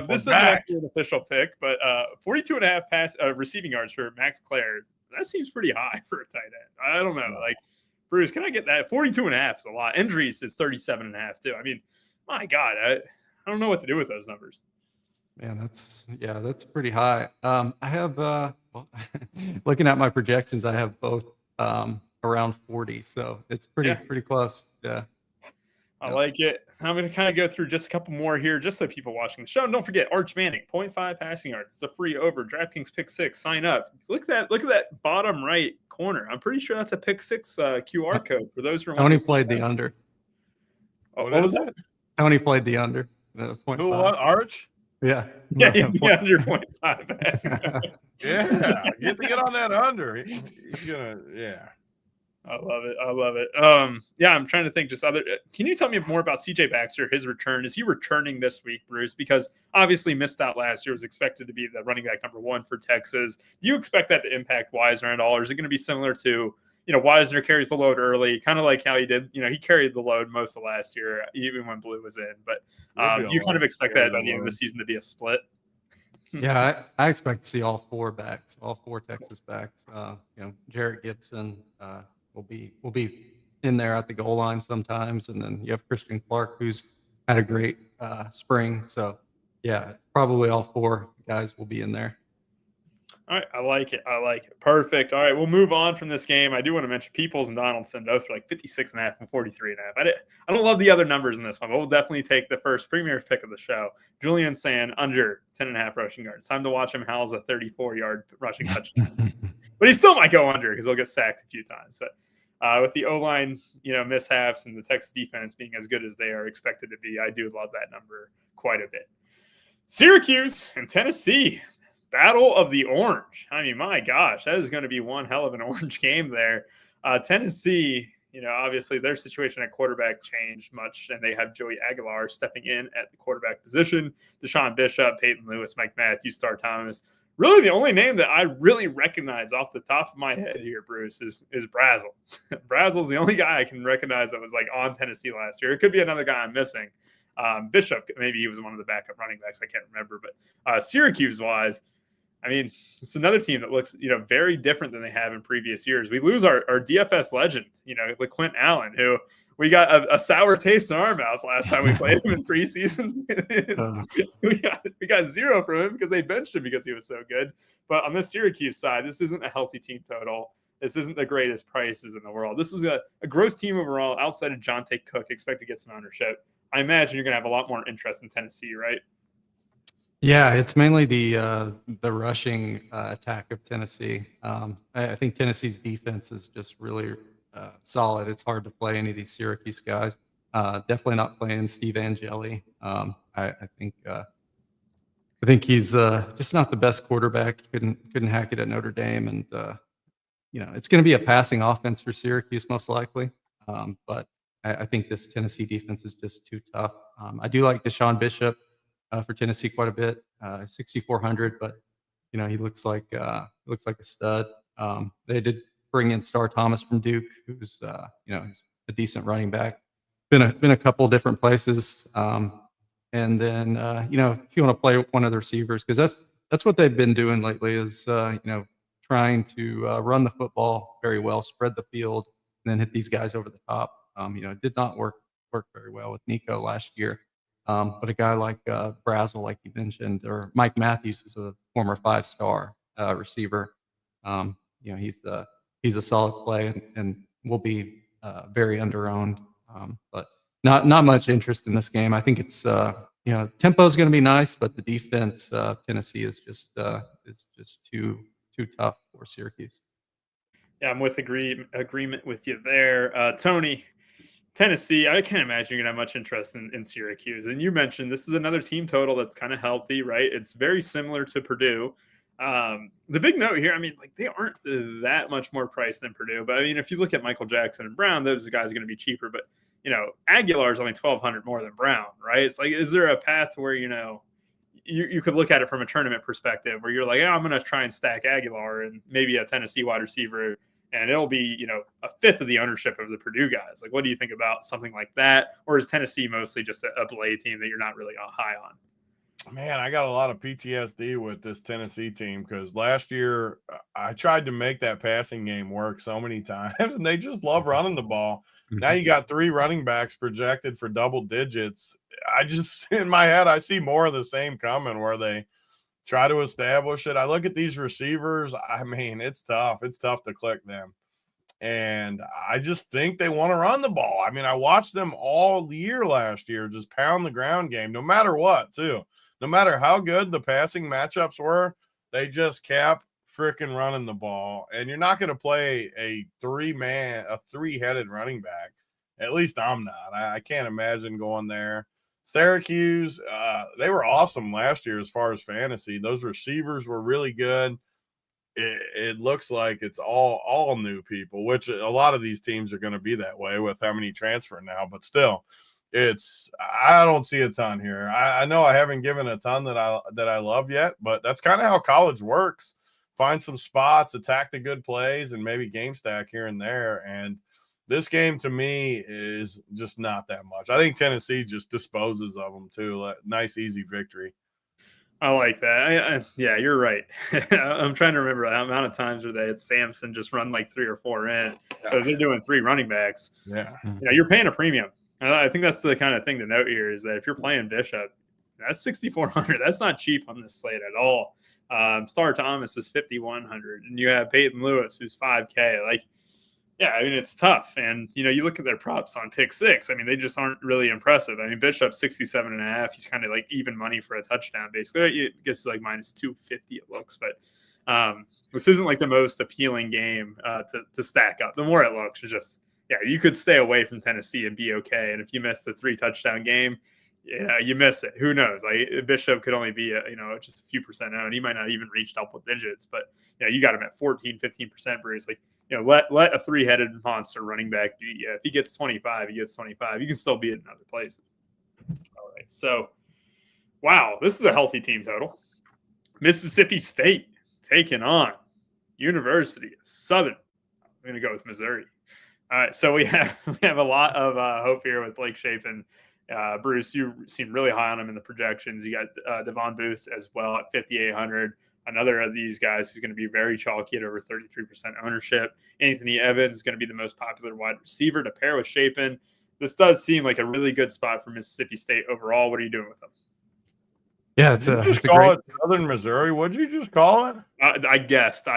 This is not an official pick, but 42.5 receiving yards for Max Clare. That seems pretty high for a tight end. I don't know. Bruce, can I get that? 42.5 is a lot. Injuries is 37.5 too. I mean, my God, I don't know what to do with those numbers. Man, that's pretty high. I have looking at my projections, I have both around 40, so it's pretty close. Yeah. I like it. I'm going to kind of go through just a couple more here, just so people watching the show. And don't forget, Arch Manning, 0.5 passing yards. It's a free over. DraftKings pick 6. Sign up. Look at that bottom right corner. I'm pretty sure that's a pick 6 QR code for those who are. Tony played the under. Oh, what was that? Tony played the under. The 0.5. Who? What? Arch? Yeah, under 0.5 passing yards. Yeah, get on that under. He's gonna. Yeah. I love it. I'm trying to think can you tell me more about CJ Baxter, his return? Is he returning this week, Bruce? Because obviously missed out last year, was expected to be the running back number 1 for Texas. Do you expect that to impact Wisner at all? Or is it going to be similar to, Wisner carries the load early, kind of like how he did, he carried the load most of last year, even when Blue was in. But do you kind of expect that by the end of the season to be a split? Yeah, I expect to see all 4 Texas backs. Jarrett Gibson, will be in there at the goal line sometimes, and then you have Christian Clark, who's had a great spring. So yeah, probably all 4 guys will be in there. All right, I like it. Perfect. All right, we'll move on from this game. I do want to mention Peoples and Donaldson, both for 56.5 and 43.5. I don't love the other numbers in this one, but we'll definitely take the first premier pick of the show. Julian Sand under 10.5 rushing yards. Time to watch him house a 34-yard rushing touchdown. But he still might go under because he'll get sacked a few times. But with the O-line, mishaps and the Texas defense being as good as they are expected to be, I do love that number quite a bit. Syracuse and Tennessee, battle of the orange. I mean, my gosh, that is going to be one hell of an orange game there. Tennessee, obviously their situation at quarterback changed much, and they have Joey Aguilar stepping in at the quarterback position. Deshaun Bishop, Peyton Lewis, Mike Matthews, Star Thomas. Really, the only name that I really recognize off the top of my head here, Bruce, is Brazel. Brazel's the only guy I can recognize that was on Tennessee last year. It could be another guy I'm missing. Bishop, maybe he was one of the backup running backs. I can't remember. But Syracuse-wise, I mean, it's another team that looks, very different than they have in previous years. We lose our DFS legend, LaQuint Allen, who we got a sour taste in our mouths last time we played him in preseason. we got 0 from him because they benched him because he was so good. But on the Syracuse side, this isn't a healthy team total. This isn't the greatest prices in the world. This is a gross team overall outside of Jonte Cook. Expect to get some ownership. I imagine you're going to have a lot more interest in Tennessee, right? Yeah, it's mainly the rushing attack of Tennessee. I think Tennessee's defense is just really solid. It's hard to play any of these Syracuse guys. Definitely not playing Steve Angeli. I think he's just not the best quarterback. Couldn't hack it at Notre Dame, and it's going to be a passing offense for Syracuse most likely. But I think this Tennessee defense is just too tough. I do like Deshaun Bishop for Tennessee quite a bit, 6,400, but he looks like a stud. They did bring in Star Thomas from Duke, who's a decent running back. Been a couple different places. And then, if you want to play one of the receivers, because that's what they've been doing lately is, trying to run the football very well, spread the field, and then hit these guys over the top. It did not work very well with Nico last year. But a guy like Brazel, like you mentioned, or Mike Matthews, who's a former 5-star receiver, he's a solid play and will be very underowned. But not much interest in this game. I think it's tempo is going to be nice, but the defense Tennessee is just too tough for Syracuse. Yeah, I'm with agreement with you there, Tony. Tennessee, I can't imagine you're going to have much interest in Syracuse. And you mentioned this is another team total that's kind of healthy, right? It's very similar to Purdue. The big note here, they aren't that much more priced than Purdue. But, if you look at Michael Jackson and Brown, those guys are going to be cheaper. But, Aguilar is only $1,200 more than Brown, right? It's like, is there a path where, you could look at it from a tournament perspective where you're like, I'm going to try and stack Aguilar and maybe a Tennessee wide receiver, and it'll be, a fifth of the ownership of the Purdue guys. Like, what do you think about something like that? Or is Tennessee mostly just a play team that you're not really high on? Man, I got a lot of PTSD with this Tennessee team because last year I tried to make that passing game work so many times, and they just love running the ball. Now you got 3 running backs projected for double digits. I just, in my head, I see more of the same coming where they try to establish it. I look at these receivers. It's tough. It's tough to click them. And I just think they want to run the ball. I watched them all year last year just pound the ground game, no matter what, too. No matter how good the passing matchups were, they just kept freaking running the ball. And you're not going to play a 3-headed running back. At least I'm not. I can't imagine going there. Syracuse, they were awesome last year as far as fantasy. Those receivers were really good. It looks like it's all new people, which a lot of these teams are going to be that way with how many transfer now. But still, I don't see a ton here. I know I haven't given a ton that I love yet, but that's kind of how college works. Find some spots, attack the good plays, and maybe game stack here and there. And this game to me is just not that much. I think Tennessee just disposes of them too. Nice, easy victory. I like that. Yeah, you're right. I'm trying to remember the amount of times where they had Samson just run like 3 or 4 in. Yeah. So they're doing 3 running backs. Yeah. You're paying a premium. I think that's the kind of thing to note here is that if you're playing Bishop, that's $6,400. That's not cheap on this slate at all. Star Thomas is $5,100, and you have Peyton Lewis, who's $5K. It's tough. And, you look at their props on pick 6. They just aren't really impressive. Bishop's 67.5. He's kind of like even money for a touchdown, basically. It gets like minus 250, it looks. But this isn't like the most appealing game to stack up. The more it looks, it's just, you could stay away from Tennessee and be okay. And if you miss the 3-touchdown game, you miss it. Who knows? Bishop could only be just a few percent owned. He might not even reach double digits, but you got him at 14-15%, Bruce. Let a 3-headed monster running back beat you. If he gets 25, he gets 25. You can still beat it in other places. All right. So, wow, this is a healthy team total. Mississippi State taking on University of Southern. I'm going to go with Missouri. All right. So we have a lot of hope here with Blake Shapen. Bruce, you seem really high on him in the projections. You got Devon Booth as well at 5,800. Another of these guys who's going to be very chalky at over 33% ownership. Anthony Evans is going to be the most popular wide receiver to pair with Shapen. This does seem like a really good spot for Mississippi State overall. What are you doing with them? Yeah, it's a call it Southern Missouri. What did you just call it? I guessed.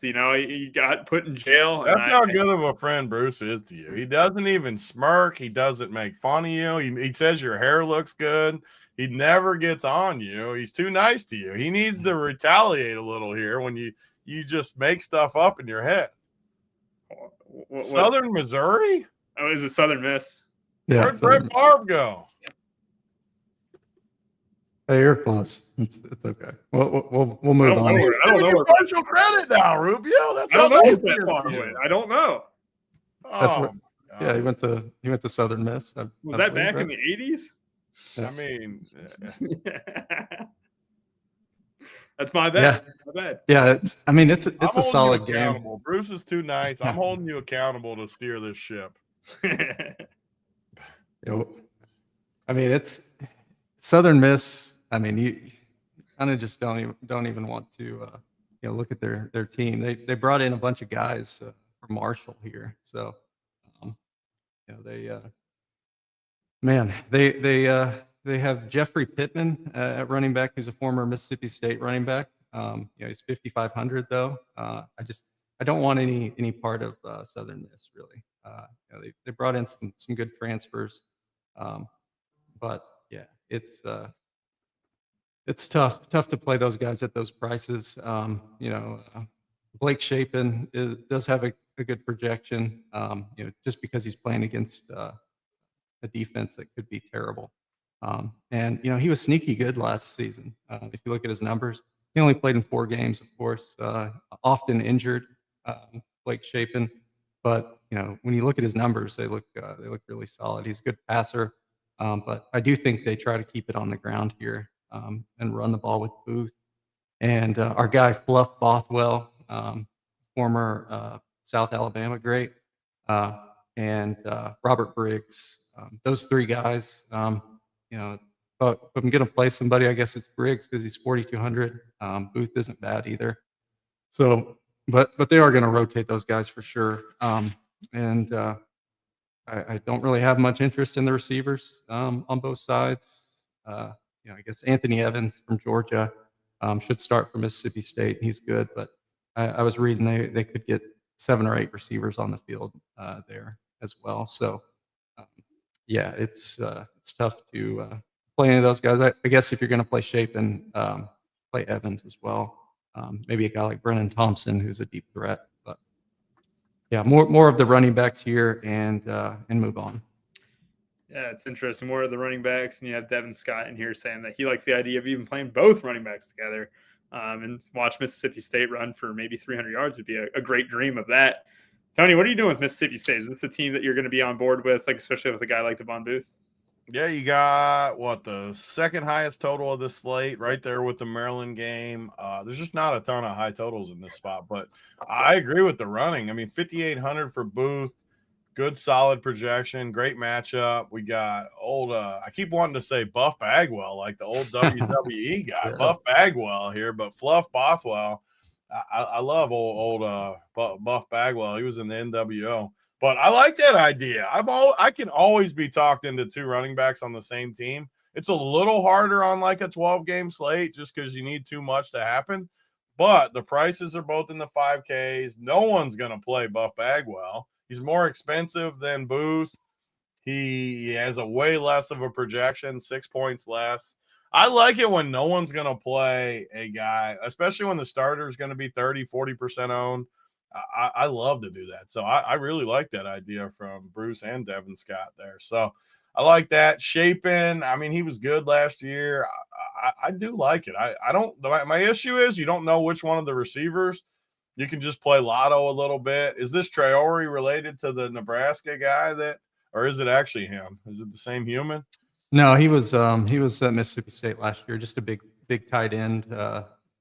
You got put in jail. That's how good of a friend Bruce is to you. He doesn't even smirk. He doesn't make fun of you. He says your hair looks good. He never gets on you. He's too nice to you. He needs to retaliate a little here when you just make stuff up in your head. Southern Missouri? Oh, is it Southern Miss? Yeah. Where'd Brett Favre go? Hey, you're close. It's okay. We'll move on. I don't know. Partial credit now, Rubio. That's I don't know if that far away. I don't know. He went to Southern Miss. Was that back in the 80s? That's my bad. Yeah. My bad. Yeah, it's a solid game. Bruce is too nice. I'm holding you accountable to steer this ship. Southern Miss. I mean, you kind of just don't even want to look at their team. They brought in a bunch of guys from Marshall here, so they man they have Jeffrey Pittman at running back, who's a former Mississippi State running back. He's 5,500 though. I don't want any part of Southern Miss really. They brought in some good transfers, but yeah, it's tough to play those guys at those prices. Blake Shapen does have a good projection, just because he's playing against a defense that could be terrible. And he was sneaky good last season. If you look at his numbers, he only played in 4 games, of course, often injured, Blake Shapen. But when you look at his numbers, they look really solid. He's a good passer, but I do think they try to keep it on the ground here and run the ball with Booth. And our guy Fluff Bothwell, former South Alabama great, and Robert Briggs. Those 3 guys, but if I'm going to play somebody, I guess it's Briggs because he's 4,200. Booth isn't bad either. So, but they are going to rotate those guys for sure. And I don't really have much interest in the receivers on both sides. I guess Anthony Evans from Georgia should start for Mississippi State. He's good, but I was reading they could get 7 or 8 receivers on the field there as well. So yeah, it's tough to play any of those guys. I guess if you're going to play Shapen, play Evans as well. Maybe a guy like Brennan Thompson, who's a deep threat. But yeah, more of the running backs here and move on. Yeah, it's interesting. More of the running backs, and you have Devin Scott in here saying that he likes the idea of even playing both running backs together, and watch Mississippi State run for maybe 300 yards would be a great dream of that. Tony, what are you doing with Mississippi State? Is this a team that you're going to be on board with, like especially with a guy like Devon Booth? Yeah, you got the second highest total of the slate right there with the Maryland game. There's just not a ton of high totals in this spot, but I agree with the running. I mean, 5,800 for Booth, good solid projection, great matchup. We got old, I keep wanting to say Buff Bagwell, like the old WWE guy, yeah. Buff Bagwell here, but Fluff Bothwell. I love old Buff Bagwell. He was in the NWO. But I like that idea. I can always be talked into 2 running backs on the same team. It's a little harder on like a 12-game slate just because you need too much to happen. But the prices are both in the 5Ks. No one's going to play Buff Bagwell. He's more expensive than Booth. He has a way less of a projection, 6 points less. I like it when no one's going to play a guy, especially when the starter is going to be 30, 40% owned. I love to do that. So I really like that idea from Bruce and Devin Scott there. So I like that. Shapen, I mean, he was good last year. I do like it. I don't – my issue is you don't know which one of the receivers. You can just play lotto a little bit. Is this Traore related to the Nebraska guy or is it actually him? Is it the same human? No, he was at Mississippi State last year. Just a big tight end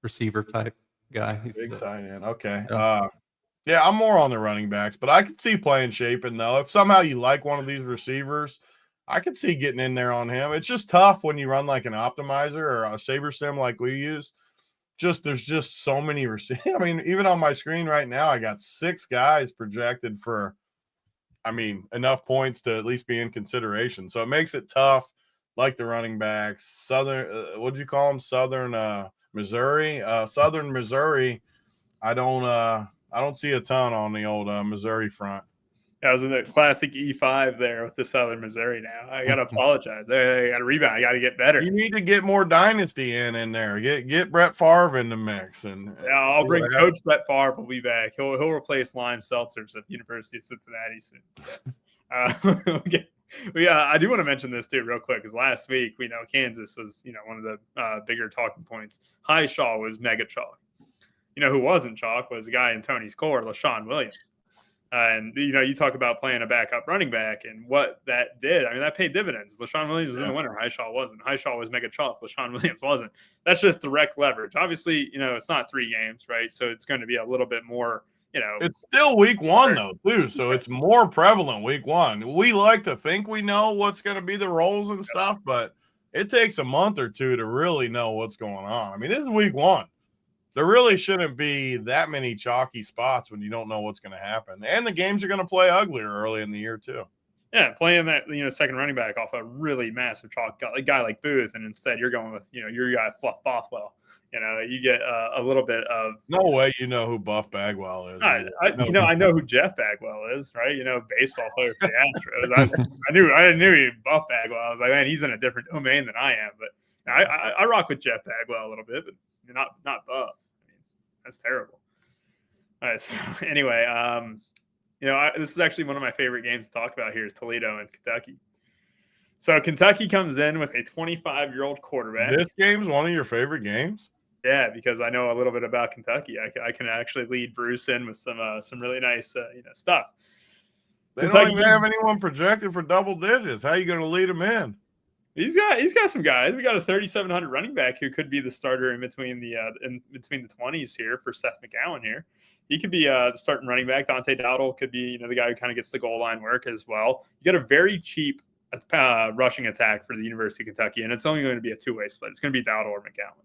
receiver type guy. He's big tight end. Okay. Yeah, I'm more on the running backs, but I could see playing Shapen though. If somehow you like one of these receivers, I could see getting in there on him. It's just tough when you run like an optimizer or a Saber Sim like we use. There's just so many receivers. I mean, even on my screen right now, I got 6 guys projected for, enough points to at least be in consideration. So it makes it tough. Like the running backs, Southern, what'd you call them? Southern Missouri. Southern Missouri. I don't see a ton on the old Missouri front. I was in the classic E5 there with the Southern Missouri now. I got to apologize. I got to rebound. I got to get better. You need to get more dynasty in there. Get Brett Favre in the mix. And yeah, I'll bring Coach Brett Favre will be back. He'll replace Lime Seltzers at University of Cincinnati soon. So, okay. I do want to mention this too real quick because last week we know Kansas was one of the bigger talking points. Highshaw was mega chalk. Who wasn't chalk was a guy in Tony's core, LaShawn Williams. And you talk about playing a backup running back and what that did. That paid dividends. LaShawn Williams was in the winner. Highshaw wasn't. Highshaw was mega chalk. LaShawn Williams wasn't. That's just direct leverage. Obviously, it's not 3 games, right? So it's going to be a little bit more. It's still week 1 though, too. So it's more prevalent week 1. We like to think we know what's going to be the roles and stuff, but it takes a month or two to really know what's going on. I mean, this is week 1. There really shouldn't be that many chalky spots when you don't know what's going to happen. And the games are going to play uglier early in the year too. Yeah, playing that second running back off a really massive chalk guy like Booth, and instead you're going with your guy Fluff Bothwell. You get a little bit of no way you know who Buff Bagwell is. I know who Jeff Bagwell is, right? Baseball player for the Astros. I knew he Buff Bagwell. I was like, man, he's in a different domain than I am. But I rock with Jeff Bagwell a little bit, but not Buff. I mean, that's terrible. All right. So anyway, this is actually one of my favorite games to talk about here is Toledo and Kentucky. So Kentucky comes in with a 25-year-old quarterback. This game's one of your favorite games? Yeah, because I know a little bit about Kentucky. I can actually lead Bruce in with some really nice stuff. They don't even have anyone projected for double digits. How are you going to lead them in? He's got some guys. We got a 3,700 running back who could be the starter in between the 20s here for Seth McGowan here. He could be the starting running back. Dante Dowdle could be the guy who kind of gets the goal line work as well. You got a very cheap rushing attack for the University of Kentucky, and it's only going to be a two-way split. It's going to be Dowdle or McGowan.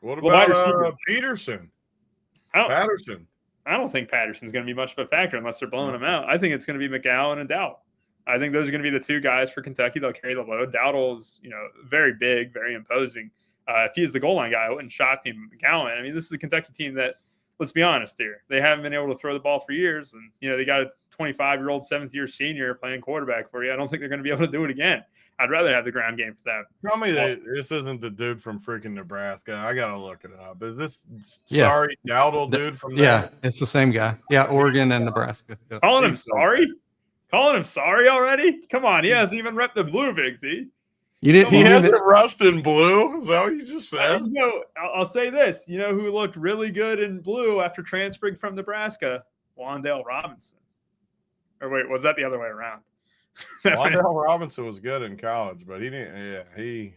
What about Peterson? Patterson? I don't think Patterson's going to be much of a factor unless they're blowing him out. I think it's going to be McGowan and Dowdle. I think those are going to be the two guys for Kentucky. They'll carry the load. Dowdle's, very big, very imposing. If he's the goal line guy, I wouldn't shock me. McGowan. I mean, this is a Kentucky team that, let's be honest here, they haven't been able to throw the ball for years. And, they got a 25-year-old, 7th-year senior playing quarterback for you. I don't think they're going to be able to do it again. I'd rather have the ground game for them. Tell me that this isn't the dude from freaking Nebraska. I got to look it up. Is this Dowdle dude from there? Yeah, it's the same guy. Yeah, Oregon and Nebraska. Yeah. Calling him sorry? Calling him sorry already? Come on. He hasn't even repped the blue, Big Z. He hasn't rushed in blue? Is that what you just said? I'll say this. You know who looked really good in blue after transferring from Nebraska? Wandale Robinson. Or wait, was that the other way around? Wandale Robinson was good in college, but he didn't. Yeah,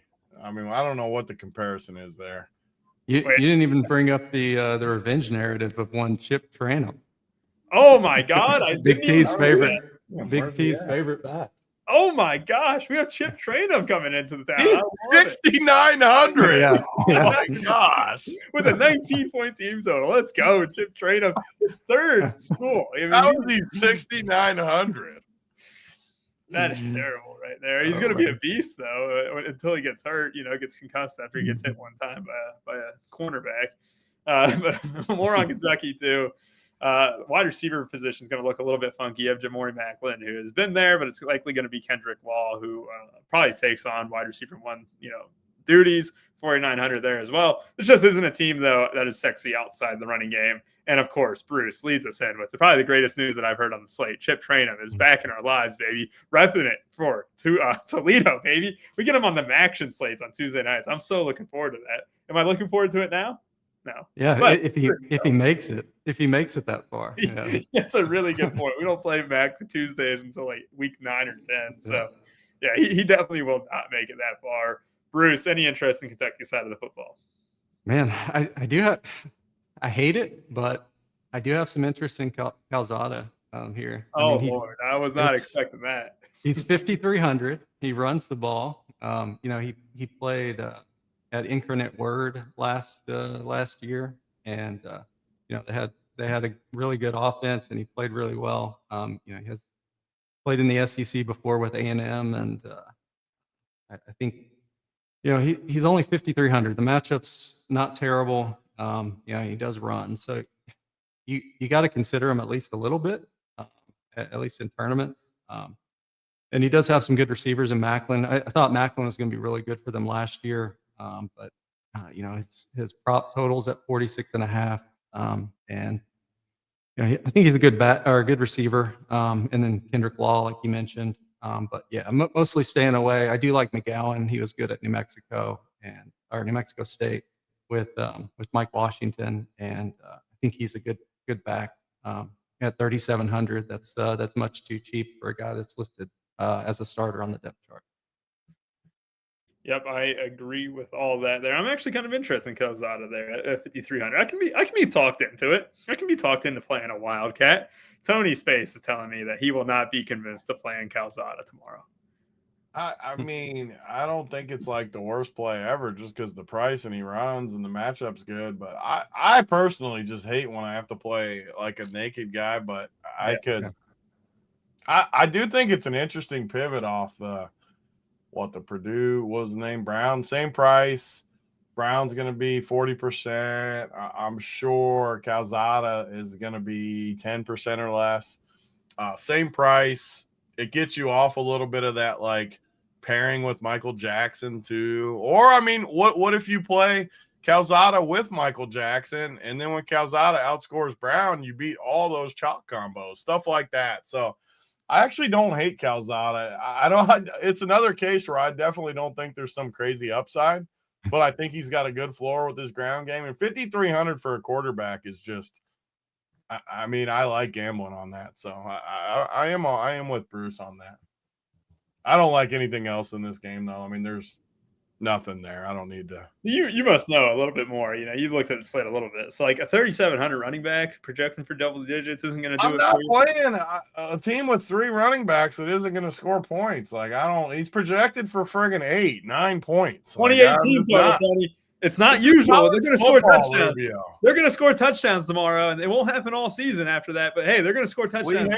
I don't know what the comparison is there. You didn't even bring up the revenge narrative of one Chip Tranum. Oh my God! Big T's favorite. Big T's favorite back. Oh my gosh, we have Chip Tranum coming into the town. He's 6,900. Yeah. Oh my gosh. With a 19-point team total. Let's go. Chip Tranum is third school. How is he 6,900? That is terrible right there. He's going to be a beast, though, until he gets hurt, gets concussed after he gets hit one time by a cornerback. But more on Kentucky, too. Wide receiver position is going to look a little bit funky. You have Jamori Macklin, who has been there, but it's likely going to be Kendrick Law, who probably takes on wide receiver one, duties. 4,900 there as well. This just isn't a team, though, that is sexy outside the running game. And, of course, Bruce leads us in with probably the greatest news that I've heard on the slate. Chip Tranum is back in our lives, baby. Repping it for Toledo, baby. We get him on the action slates on Tuesday nights. I'm so looking forward to that. Am I looking forward to it now? No. Yeah, but if he makes it that far. Yeah. That's a really good point. We don't play Mac Tuesdays until like week 9 or 10. So, yeah, he definitely will not make it that far. Bruce, any interest in Kentucky side of the football? Man, I do have. I hate it, but I do have some interest in Calzada here. Lord, I was not expecting that. He's 5,300. He runs the ball. He played at Incarnate Word last year, and they had a really good offense, and he played really well. He has played in the SEC before with A&M, and I think. He's only 5,300. The matchup's not terrible. He does run. So you got to consider him at least a little bit, at least in tournaments. And he does have some good receivers in Macklin. I thought Macklin was going to be really good for them last year. But his prop totals at 46.5. And I think he's a good good receiver. And then Kendrick Law, like you mentioned. But yeah, I'm mostly staying away. I do like McGowan. He was good at New Mexico State with Mike Washington, and I think he's a good back at 3,700. That's much too cheap for a guy that's listed as a starter on the depth chart. Yep, I agree with all that there. I'm actually kind of interested in Calzada there at 5,300. I can be talked into it. I can be talked into playing a Wildcat. Tony's face is telling me that he will not be convinced to play in Calzada tomorrow. I mean, I don't think it's like the worst play ever just because the price and he runs and the matchup's good. But I personally just hate when I have to play like a naked guy, but I do think it's an interesting pivot off the Purdue was the name Brown, same price. Brown's going to be 40%. I'm sure Calzada is going to be 10% or less. Same price. It gets you off a little bit of that like pairing with Michael Jackson too. Or I mean, what if you play Calzada with Michael Jackson and then when Calzada outscores Brown, you beat all those chalk combos, stuff like that. So I actually don't hate Calzada. I don't. It's another case where I definitely don't think there's some crazy upside, but I think he's got a good floor with his ground game. And 5,300 for a quarterback is just. I mean, I like gambling on that, so I am with Bruce on that. I don't like anything else in this game, though. I mean, there's nothing there. I don't need to. You must know a little bit more. You looked at the slate a little bit. So like a 3,700 running back projecting for double digits isn't going to do I'm it. not for you. playing a team with 3 running backs that isn't going to score points. Like he's projected for friggin' 8-9 points. 2018 total, Tony. It's not usual. They're going to score touchdowns. Rubio. They're going to score touchdowns tomorrow, and it won't happen all season after that. But hey, they're going to score touchdowns.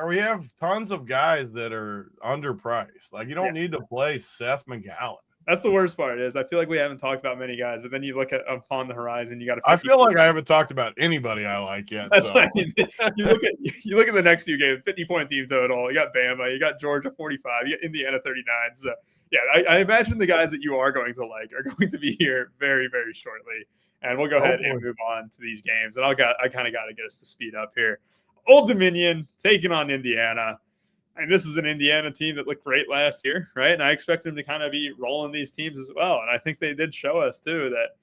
We have tons of guys that are underpriced. Like you don't need to play Seth McGowan. That's the worst part. Is I feel like we haven't talked about many guys, but then you look at upon the horizon, you got to. I feel like I haven't talked about anybody I like yet. That's what I mean. You look at the next few games, 50-point team total. You got Bama, you got Georgia 45, you got Indiana 39. So yeah, I imagine the guys that you are going to like are going to be here very, very shortly. And we'll go ahead and move on to these games. And I kind of got to get us to speed up here. Old Dominion taking on Indiana. And this is an Indiana team that looked great last year, right? And I expect them to kind of be rolling these teams as well. And I think they did show us too that,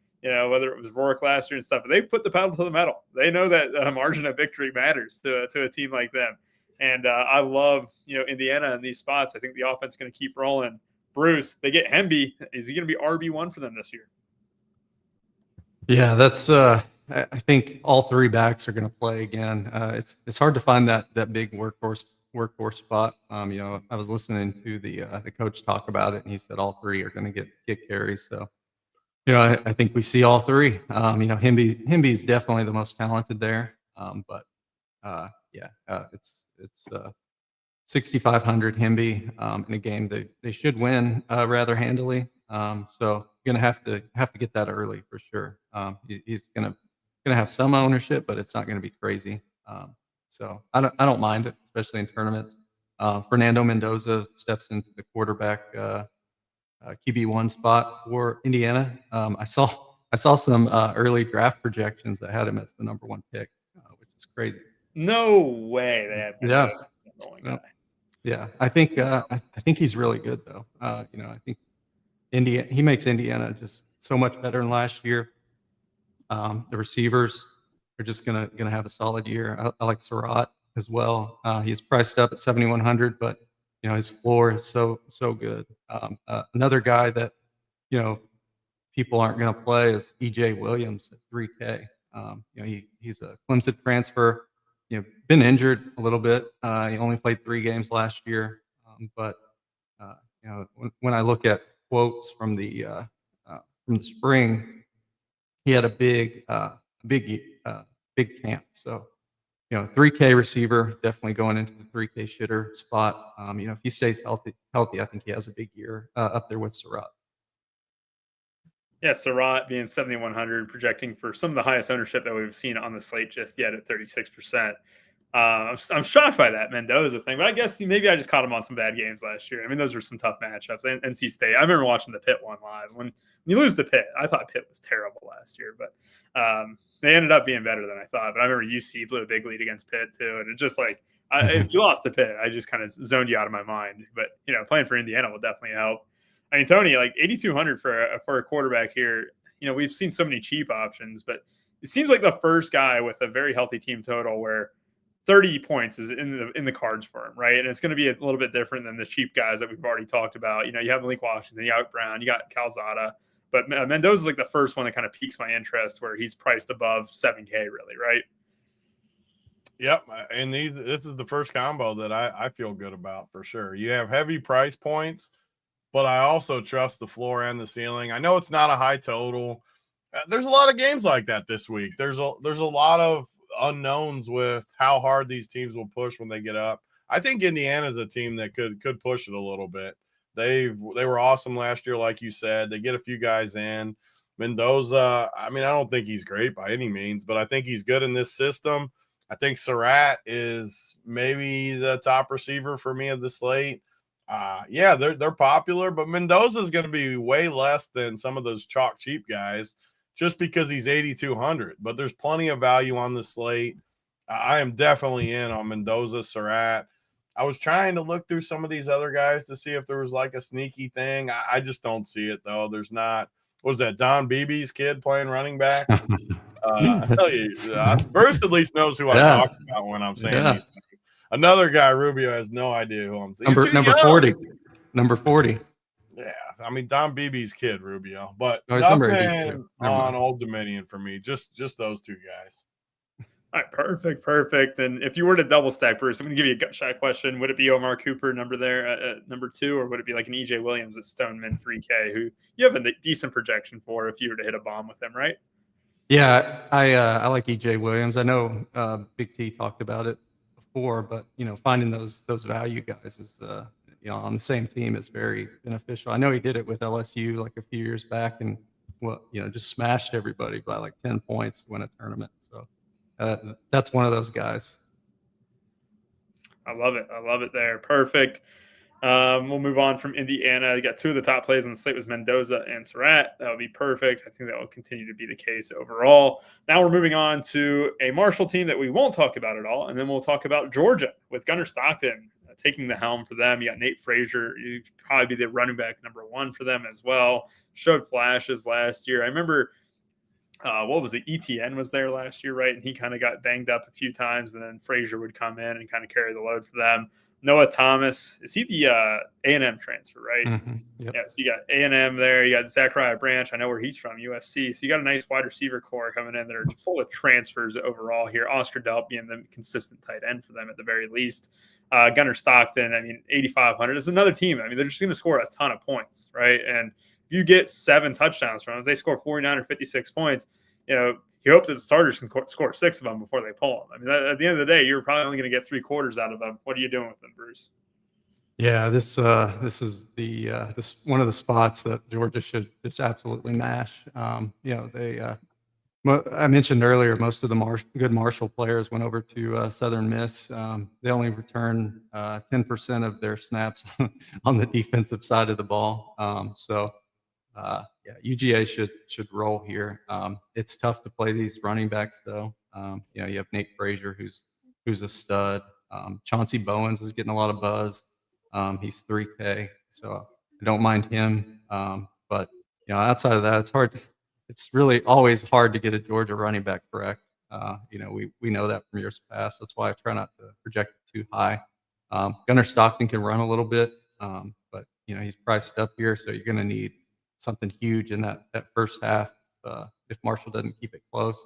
whether it was Rourke last year and stuff, they put the pedal to the metal. They know that margin of victory matters to a team like them. And I love, Indiana in these spots. I think the offense is going to keep rolling. Bruce, they get Hemby. Is he going to be RB1 for them this year? Yeah, that's I think all 3 backs are going to play again. It's hard to find that big workhorse spot. I was listening to the coach talk about it, and he said all 3 are going to get carries. So, I think we see all 3. Hemby's definitely the most talented there. It's 6,500 Hemby in a game they should win rather handily. So you're gonna have to get that early for sure. He's gonna have some ownership, but it's not gonna be crazy. So I don't mind it, especially in tournaments. Fernando Mendoza steps into the quarterback QB1 spot for Indiana. I saw some early draft projections that had him as the number 1 pick, which is crazy. No way they have. Yeah. I think he's really good though. I think he makes Indiana just so much better than last year. The receivers are just gonna have a solid year. I like Surratt as well. He's priced up at 7,100, but his floor is so good. Another guy that people aren't going to play is EJ Williams at 3K. He's a Clemson transfer. Been injured a little bit. He only played 3 games last year. But when I look at quotes from the spring, he had a big camp. So 3K receiver, definitely going into the 3K shitter spot. If he stays healthy, I think he has a big year up there with Surratt. Yeah, Surratt being 7,100, projecting for some of the highest ownership that we've seen on the slate just yet at 36%. I'm shocked by that Mendoza thing, but I guess maybe I just caught him on some bad games last year. I mean, those were some tough matchups. NC State, I remember watching the Pitt one live. When you lose to Pitt, I thought Pitt was terrible last year, but they ended up being better than I thought. But I remember UC blew a big lead against Pitt too, and it's just like if you lost to Pitt, I just kind of zoned you out of my mind. But playing for Indiana will definitely help. I mean, Tony, like 8,200 for a quarterback here. We've seen so many cheap options, but it seems like the first guy with a very healthy team total where 30 points is in the cards for him, right? And it's going to be a little bit different than the cheap guys that we've already talked about. You have Malik Washington, you got Brown, you got Calzada, but Mendoza is like the first one that kind of piques my interest where he's priced above 7K, really, right? Yep, and this is the first combo that I feel good about for sure. You have heavy price points, but I also trust the floor and the ceiling. I know it's not a high total. There's a lot of games like that this week. There's a lot of unknowns with how hard these teams will push when they get up. I think Indiana's a team that could push it a little bit. They were awesome last year, like you said. They get a few guys in. Mendoza, I mean, I don't think he's great by any means, but I think he's good in this system. I think Surratt is maybe the top receiver for me of the slate. Yeah, they're popular, but Mendoza is going to be way less than some of those chalk cheap guys just because he's 8,200. But there's plenty of value on the slate. I am definitely in on Mendoza, Surratt. I was trying to look through some of these other guys to see if there was like a sneaky thing. I just don't see it, though. There's not. What was that, Don Beebe's kid playing running back? I tell you, Bruce at least knows who I talk about when I'm saying these things. Another guy, Rubio, has no idea who I'm thinking. Number 40. Number 40. Yeah, I mean, Don Beebe's kid, Rubio. But nothing on Old Dominion for me. Just those two guys. All right, perfect. And if you were to double stack, Bruce, I'm going to give you a gut shot question. Would it be Omar Cooper number there at number 2, or would it be like an EJ Williams at Stoneman 3K, who you have a decent projection for if you were to hit a bomb with him, right? Yeah, I like EJ Williams. I know Big T talked about it before, but finding those value guys is on the same team is very beneficial. I know he did it with LSU like a few years back, and just smashed everybody by like 10 points to win a tournament. So that's one of those guys. I love it there. Perfect. We'll move on from Indiana. You got 2 of the top plays on the slate was Mendoza and Surratt. That would be perfect. I think that will continue to be the case overall. Now we're moving on to a Marshall team that we won't talk about at all, and then we'll talk about Georgia with Gunnar Stockton taking the helm for them. You got Nate Frazier. You'd probably be the running back number 1 for them as well. Showed flashes last year. I remember what was it? ETN was there last year, right? And he kind of got banged up a few times, and then Frazier would come in and kind of carry the load for them. Noah Thomas, is he the A&M transfer, right? Mm-hmm. Yep. Yeah, so you got A&M there. You got Zachariah Branch. I know where he's from, USC. So you got a nice wide receiver core coming in that are full of transfers overall here. Oscar Delp being the consistent tight end for them at the very least. Gunnar Stockton, I mean, 8,500 is another team. I mean, they're just going to score a ton of points, right? And if you get 7 touchdowns from them, if they score 49 or 56 points, you hope that the starters can score 6 of them before they pull them. I mean, at the end of the day, you're probably only going to get 3/4 out of them. What are you doing with them, Bruce? Yeah, this is this one of the spots that Georgia should just absolutely mash. I mentioned earlier most of the good Marshall players went over to Southern Miss. They only return 10% of their snaps on the defensive side of the ball. UGA should roll here. It's tough to play these running backs though. You have Nate Frazier who's a stud. Chauncey Bowens is getting a lot of buzz. He's 3K, so I don't mind him. But outside of that, it's hard. It's really always hard to get a Georgia running back correct. We know that from years past. That's why I try not to project it too high. Gunnar Stockton can run a little bit, but he's priced up here, so you're going to need something huge in that first half if Marshall doesn't keep it close.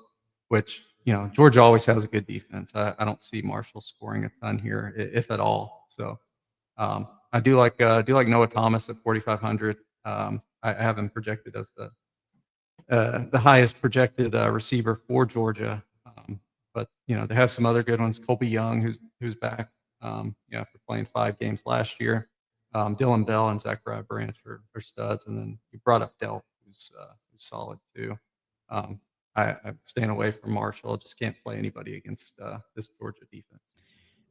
Which Georgia always has a good defense. I don't see Marshall scoring a ton here, if at all. So I do like Noah Thomas at 4,500. I have him projected as the highest projected receiver for Georgia. But they have some other good ones. Colby Young, who's back after playing 5 games last year. Dylan Bell and Zachariah Branch are studs, and then you brought up Delp, who's solid too. I'm staying away from Marshall. Just can't play anybody against this Georgia defense.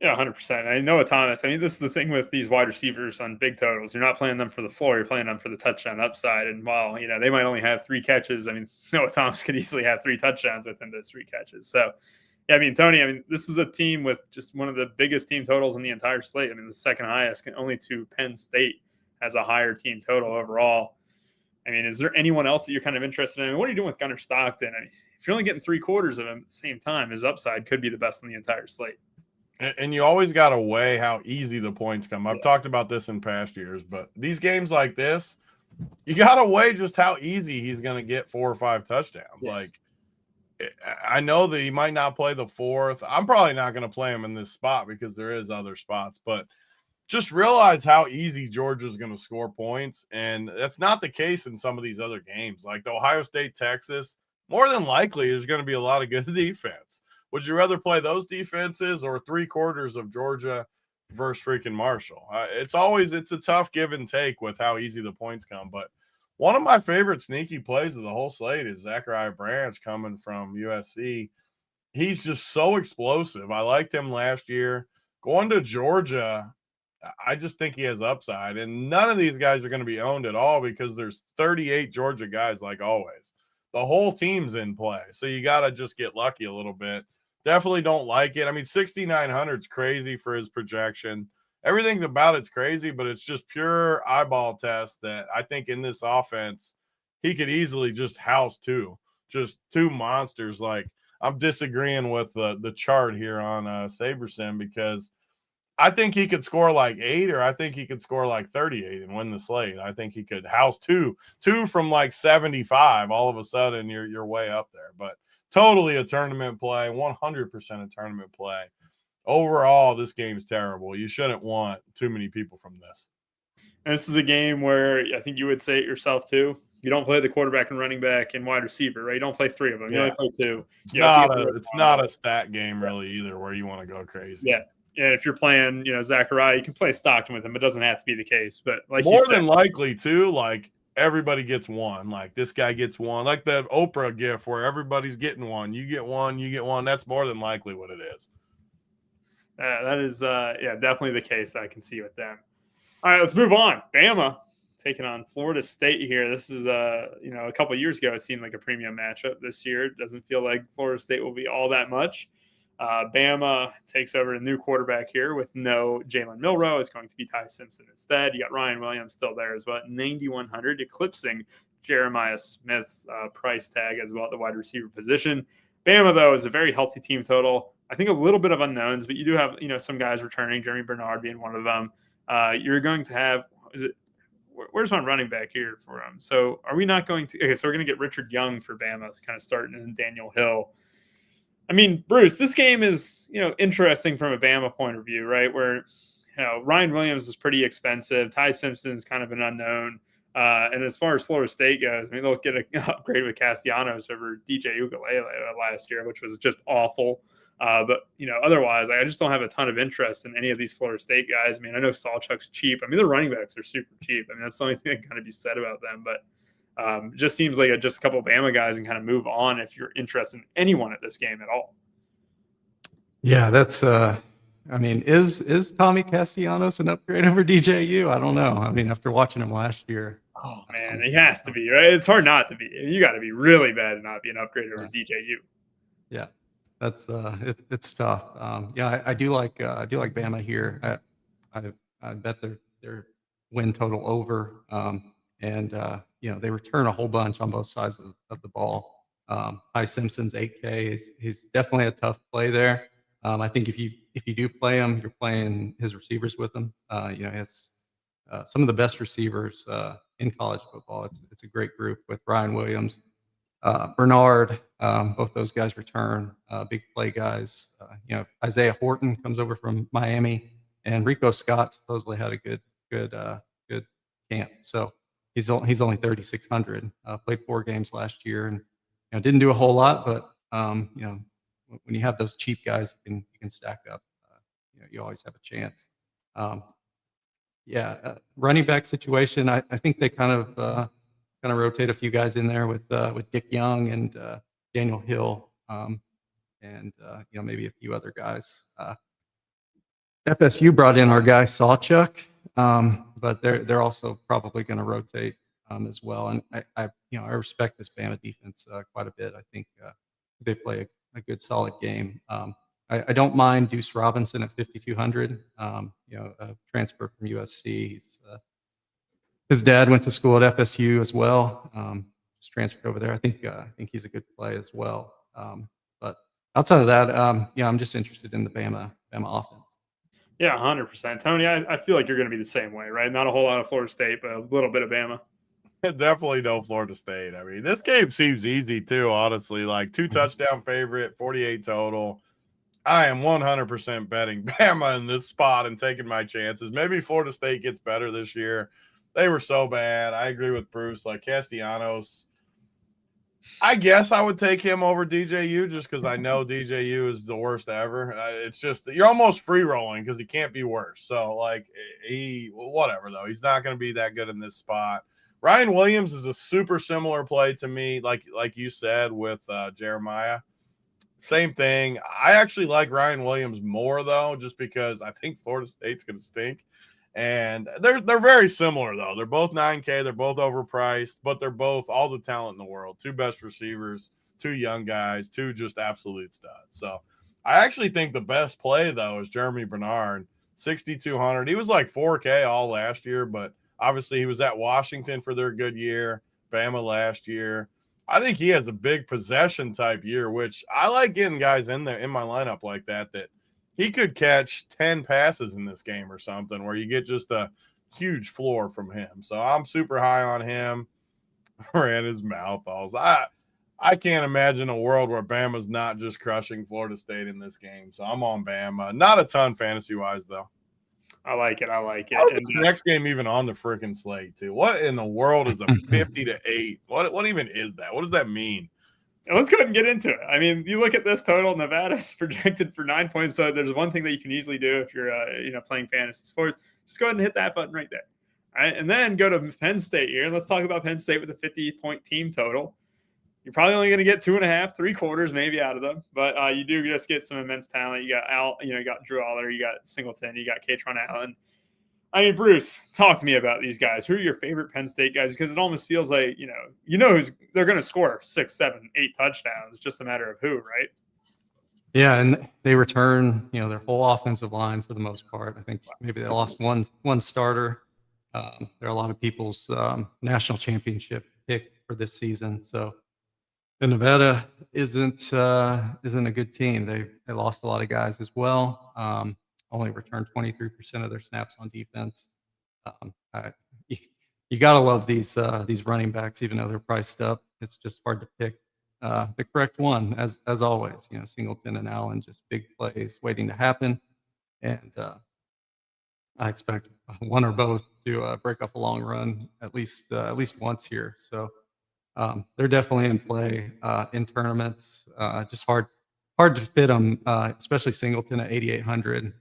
Yeah, 100%. I know Thomas. I mean, this is the thing with these wide receivers on big totals. You're not playing them for the floor. You're playing them for the touchdown upside. And while, they might only have 3 catches, I mean, Noah Thomas could easily have 3 touchdowns within those 3 catches. So, yeah, I mean, Tony, this is a team with just one of the biggest team totals in the entire slate. I mean, the second highest, only to Penn State has a higher team total overall. I mean, is there anyone else that you're kind of interested in? I mean, what are you doing with Gunnar Stockton? I mean, if you're only getting 3/4 of him at the same time, his upside could be the best in the entire slate. And you always got to weigh how easy the points come. I've talked about this in past years, but these games like this, you got to weigh just how easy he's going to get 4 or 5 touchdowns. Yes. Like, I know that he might not play the fourth. I'm probably not going to play him in this spot because there is other spots, but just realize how easy Georgia's going to score points. And that's not the case in some of these other games. Like the Ohio State, Texas, more than likely there's going to be a lot of good defense. Would you rather play those defenses or 3/4 of Georgia versus freaking Marshall? It's a tough give and take with how easy the points come. But one of my favorite sneaky plays of the whole slate is Zachariah Branch coming from USC. He's just so explosive. I liked him last year. Going to Georgia, I just think he has upside. And none of these guys are going to be owned at all because there's 38 Georgia guys like always. The whole team's in play. So you got to just get lucky a little bit. Definitely don't like it. I mean, 6,900 is crazy for his projection. Everything's about it's crazy, but it's just pure eyeball test that I think in this offense, he could easily just house two monsters. Like I'm disagreeing with the chart here on SaberSim because I think he could score like 8 or I think he could score like 38 and win the slate. I think he could house two from like 75. All of a sudden you're way up there, but totally a tournament play, 100% a tournament play. Overall, this game's terrible. You shouldn't want too many people from this. And this is a game where I think you would say it yourself too. You don't play the quarterback and running back and wide receiver, right? You don't play 3 of them. You only play 2. It's not a stat game really either where you want to go crazy. Yeah. And if you're playing, Zachariah, you can play Stockton with him. It doesn't have to be the case. But like more than likely too, like everybody gets one. Like this guy gets one. Like the Oprah gift where everybody's getting one. You get one, you get one. That's more than likely what it is. That is, definitely the case that I can see with them. All right, let's move on. Bama taking on Florida State here. This is, a couple of years ago, it seemed like a premium matchup. This year, it doesn't feel like Florida State will be all that much. Bama takes over a new quarterback here with no Jalen Milroe. It's going to be Ty Simpson instead. You got Ryan Williams still there as well, 9,100, eclipsing Jeremiah Smith's price tag as well at the wide receiver position. Bama, though, is a very healthy team total. I think a little bit of unknowns, but you do have, some guys returning, Jeremy Bernard being one of them. You're going to have, where's my running back here for him? So are we not going to, okay, so we're going to get Richard Young for Bama kind of starting and Daniel Hill. I mean, Bruce, this game is, interesting from a Bama point of view, right? Where, Ryan Williams is pretty expensive. Ty Simpson's kind of an unknown. And as far as Florida State goes, I mean, they'll get an upgrade with Castellanos over DJ Ukulele last year, which was just awful. But, otherwise, I just don't have a ton of interest in any of these Florida State guys. I mean, I know Sawchuk's cheap. I mean, the running backs are super cheap. I mean, that's the only thing that can kind of be said about them. But it just seems like just a couple of Bama guys and kind of move on if you're interested in anyone at this game at all. Yeah, that's is Tommy Castellanos an upgrade over DJU? I don't know. I mean, after watching him last year. Oh, man, he has to be, right? It's hard not to be. You got to be really bad to not be an upgrade over DJU. Yeah. That's it's tough. I do like Bama here. I bet their win total over. They return a whole bunch on both sides of the ball. Ty Simpson's 8K he's definitely a tough play there. I think if you do play him, you're playing his receivers with him. He has some of the best receivers in college football. It's a great group with Ryan Williams. Bernard, both those guys return, big play guys. Isaiah Horton comes over from Miami, and Rico Scott supposedly had a good camp. So he's only 3,600. Played 4 games last year, and didn't do a whole lot. But when you have those cheap guys, you can stack up. You always have a chance. Running back situation. I think they kind of rotate a few guys in there with Dick Young and Daniel Hill, and maybe a few other guys. FSU brought in our guy Sawchuk, but they're also probably going to rotate as well. And I respect this Bama defense quite a bit. I think they play a good solid game. I don't mind Deuce Robinson at 5,200. A transfer from USC. His dad went to school at FSU as well. Just transferred over there. I think he's a good play as well. But outside of that, I'm just interested in the Bama offense. Yeah, 100%. Tony, I feel like you're going to be the same way, right? Not a whole lot of Florida State, but a little bit of Bama. Definitely no Florida State. I mean, this game seems easy too, honestly. Like 2 touchdown favorite, 48 total. I am 100% betting Bama in this spot and taking my chances. Maybe Florida State gets better this year. They were so bad. I agree with Bruce. Like Castellanos, I guess I would take him over DJU just because I know DJU is the worst ever. It's just you're almost free rolling because he can't be worse. So, like, whatever, though. He's not going to be that good in this spot. Ryan Williams is a super similar play to me, like you said with Jeremiah. Same thing. I actually like Ryan Williams more, though, just because I think Florida State's going to stink. And they're very similar, though. They're both 9K. They're both overpriced, but they're both all the talent in the world. 2 best receivers, 2 young guys, 2 just absolute studs. So I actually think the best play, though, is Jeremy Bernard, 6,200. He was like 4K all last year, but obviously he was at Washington for their good year, Bama last year. I think he has a big possession type year, which I like getting guys in there in my lineup like that he could catch 10 passes in this game or something where you get just a huge floor from him. So I'm super high on him. Ran his mouth off. I can't imagine a world where Bama's not just crushing Florida State in this game. So I'm on Bama. Not a ton fantasy-wise, though. I like it. How's this next game even on the freaking slate, too? What in the world is a 50-8? What even is that? What does that mean? Let's go ahead and get into it. I mean, you look at this total, Nevada's projected for 9 points. So there's one thing that you can easily do if you're, playing fantasy sports. Just go ahead and hit that button right there. All right, and then go to Penn State here. Let's talk about Penn State with a 50-point team total. You're probably only going to get 2.5, 3/4 maybe out of them, but you do just get some immense talent. You got you got Drew Aller, you got Singleton, you got Katron Allen. I mean, Bruce, talk to me about these guys. Who are your favorite Penn State guys? Because it almost feels like, they're going to score 6, 7, 8 touchdowns. It's just a matter of who, right? Yeah, and they return, their whole offensive line for the most part. I think maybe they lost one starter. There are a lot of people's national championship pick for this season. So the Nevada isn't a good team. They lost a lot of guys as well. Only returned 23% of their snaps on defense. You gotta love these running backs, even though they're priced up. It's just hard to pick the correct one, as always. Singleton and Allen, just big plays waiting to happen, and I expect one or both to break up a long run at least once here. So they're definitely in play in tournaments. Just hard to fit them, especially Singleton at 8,800,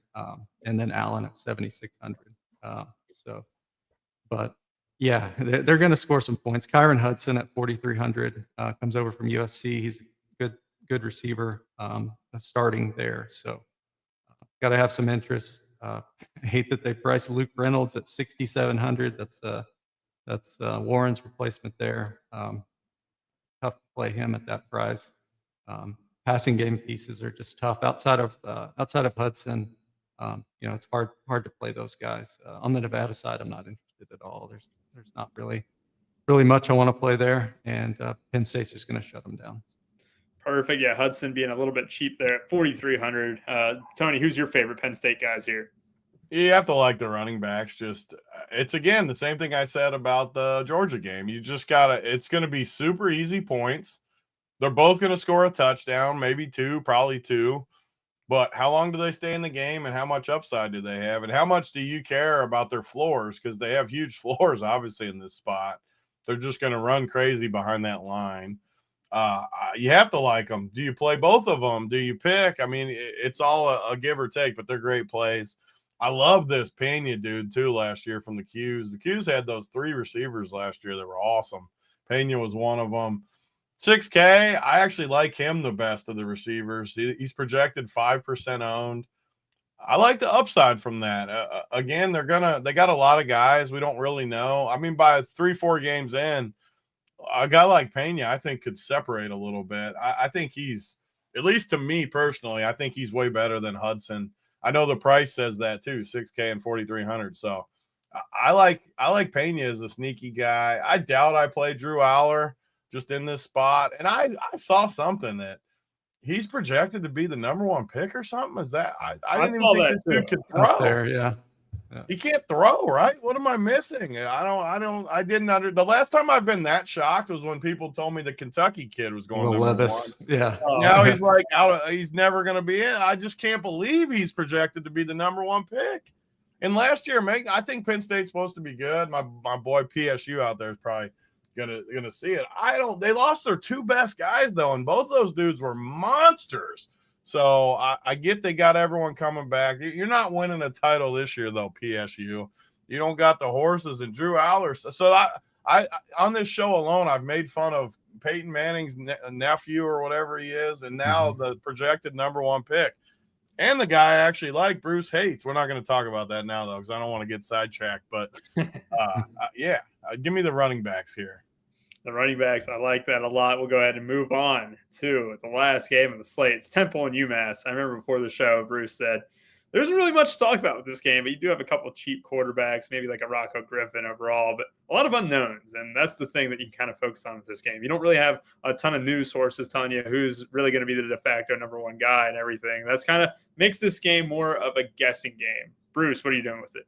and then Allen at 7,600. But yeah, they're going to score some points. Kyron Hudson at 4,300 comes over from USC. He's a good receiver, starting there. So got to have some interest. I hate that they priced Luke Reynolds at 6,700. That's Warren's replacement there. Tough to play him at that price. Passing game pieces are just tough outside of Hudson. It's hard to play those guys. On the Nevada side, I'm not interested at all. There's not really much I want to play there, and Penn State's just going to shut them down. Perfect. Yeah, Hudson being a little bit cheap there at 4,300. Tony, who's your favorite Penn State guys here? You have to like the running backs. It's again the same thing I said about the Georgia game. You just it's going to be super easy points. They're both going to score a touchdown, maybe 2, probably 2. But how long do they stay in the game, and how much upside do they have, and how much do you care about their floors? Because they have huge floors, obviously, in this spot. They're just going to run crazy behind that line. You have to like them. Do you play both of them? Do you pick? I mean, it's all a give or take, but they're great plays. I love this Pena dude, too, last year from the Qs. The Qs had those 3 receivers last year that were awesome. Pena was one of them. 6K, I actually like him the best of the receivers. He's projected 5% owned. I like the upside from that. Again, they got a lot of guys we don't really know. I mean, by 3-4 games in, a guy like Pena, I think, could separate a little bit. I think he's, at least to me personally, I think he's way better than Hudson. I know the price says that too, 6K and 4,300. So I like Pena as a sneaky guy. I doubt I play Drew Aller just in this spot. And I saw something that he's projected to be the number 1 pick or something. Is that I didn't even think this dude could throw. There, yeah. He can't throw, right? What am I missing? I didn't the last time I've been that shocked was when people told me the Kentucky kid was going Will number Levis. one. Yeah. Now he's like he's never going to be in. I just can't believe he's projected to be the number one pick. And last year, I think Penn State's supposed to be good. My boy PSU out there is probably gonna see it. They lost their two best guys though, and both those dudes were monsters. So I get they got everyone coming back. You're not winning a title this year though, PSU. You don't got the horses and Drew Aller. So I on this show alone, I've made fun of Peyton Manning's nephew or whatever he is, and now the projected number one pick. And the guy I actually like, Bruce hates. We're not going to talk about that now, though, because I don't want to get sidetracked. But, give me the running backs here. The running backs, I like that a lot. We'll go ahead and move on to the last game of the slate. It's Temple and UMass. I remember before the show, Bruce said, there isn't really much to talk about with this game, but you do have a couple of cheap quarterbacks, maybe like a Rocco Griffin overall, but a lot of unknowns. And that's the thing that you can kind of focus on with this game. You don't really have a ton of news sources telling you who's really going to be the de facto number one guy and everything. That's kind of makes this game more of a guessing game. Bruce, what are you doing with it?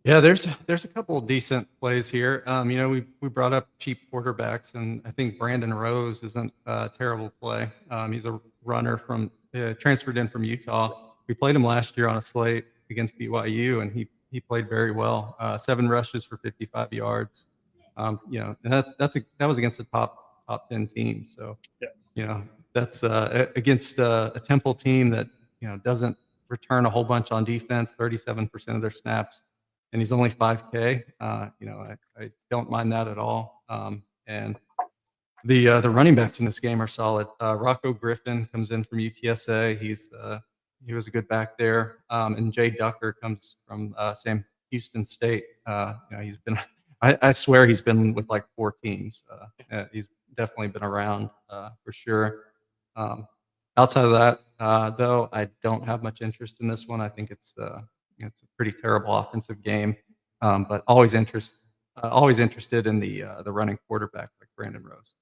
Yeah, there's a couple of decent plays here. We brought up cheap quarterbacks, and I think Brandon Rose isn't a terrible play. He's a runner from transferred in from Utah. We played him last year on a slate against BYU, and he played very well. 7 rushes for 55 yards. That was against a top 10 team. So, that's against a Temple team that doesn't return a whole bunch on defense. 37% of their snaps, and he's only 5K. I don't mind that at all. And the running backs in this game are solid. Rocco Griffin comes in from UTSA. He was a good back there. And Jay Ducker comes from Sam Houston State. He's been, I swear he's been with like 4 teams. He's definitely been around for sure. Outside of that, though, I don't have much interest in this one. I think it's a pretty terrible offensive game, but always interested in the running quarterback like Brandon Rose.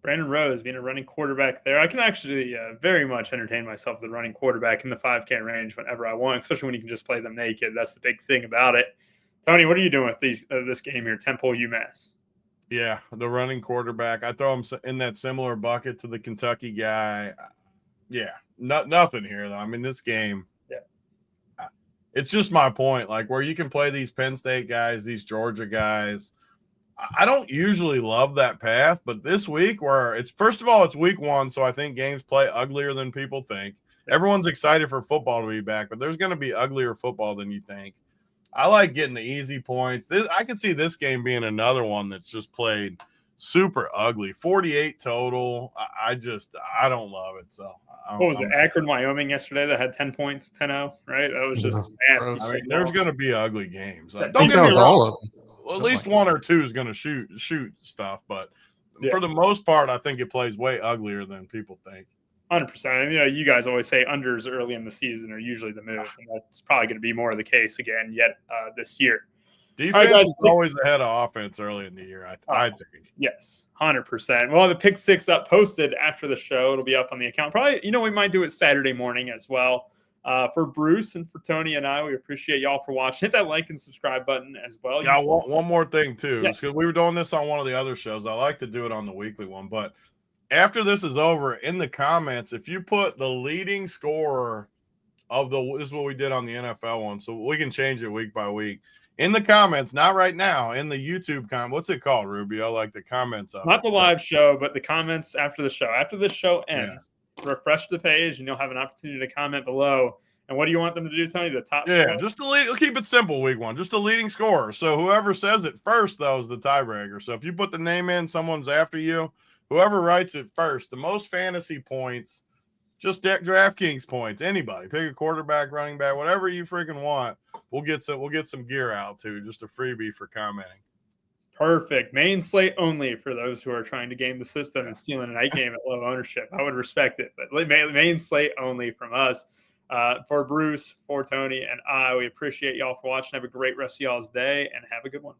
Brandon Rose being a running quarterback there. I can actually very much entertain myself with the running quarterback in the 5K range whenever I want, especially when you can just play them naked. That's the big thing about it. Tony, what are you doing with this game here, Temple, UMass? Yeah, the running quarterback. I throw him in that similar bucket to the Kentucky guy. Yeah, nothing here, though. I mean, this game, it's just my point, like where you can play these Penn State guys, these Georgia guys. I don't usually love that path, but this week where it's week 1, so I think games play uglier than people think. Everyone's excited for football to be back, but there's going to be uglier football than you think. I like getting the easy points. I could see this game being another one that's just played super ugly. 48 total. I don't love it. So what was it? Akron, Wyoming yesterday that had 10 points, 10-0, right? That was just nasty. I mean, there's going to be ugly games. Don't get me wrong. All of them. Well, at least 1 or 2 is going to shoot stuff, but for the most part, I think it plays way uglier than people think. 100%. You guys always say unders early in the season are usually the move, and that's probably going to be more of the case again yet this year. Defense is always ahead of offense early in the year, I think. Yes, 100%. We'll have a pick 6 up posted after the show. It'll be up on the account. Probably, we might do it Saturday morning as well. For Bruce and for Tony and I, we appreciate y'all for watching. Hit that like and subscribe button as well. Yeah, one more thing, too. Yes. Because we were doing this on one of the other shows. I like to do it on the weekly one. But after this is over, in the comments, if you put the leading scorer of this is what we did on the NFL one, so we can change it week by week. In the comments, not right now, in the YouTube comment. What's it called, Rubio? Like the comments of Not the live show, but the comments after the show. After the show ends. Yeah. Refresh the page and you'll have an opportunity to comment below. And what do you want them to do, Tony? The top scorer? Just the lead. Keep it simple week 1. Just the leading scorer. So whoever says it first, though, is the tiebreaker. So if you put the name in, someone's after you. Whoever writes it first, the most fantasy points, just DraftKings points. Anybody. Pick a quarterback, running back, whatever you freaking want. We'll get some gear out too. Just a freebie for commenting. Perfect. Main slate only for those who are trying to game the system and stealing a night game at low ownership. I would respect it, but main slate only from us. For Bruce, for Tony, and I, we appreciate y'all for watching. Have a great rest of y'all's day and have a good one.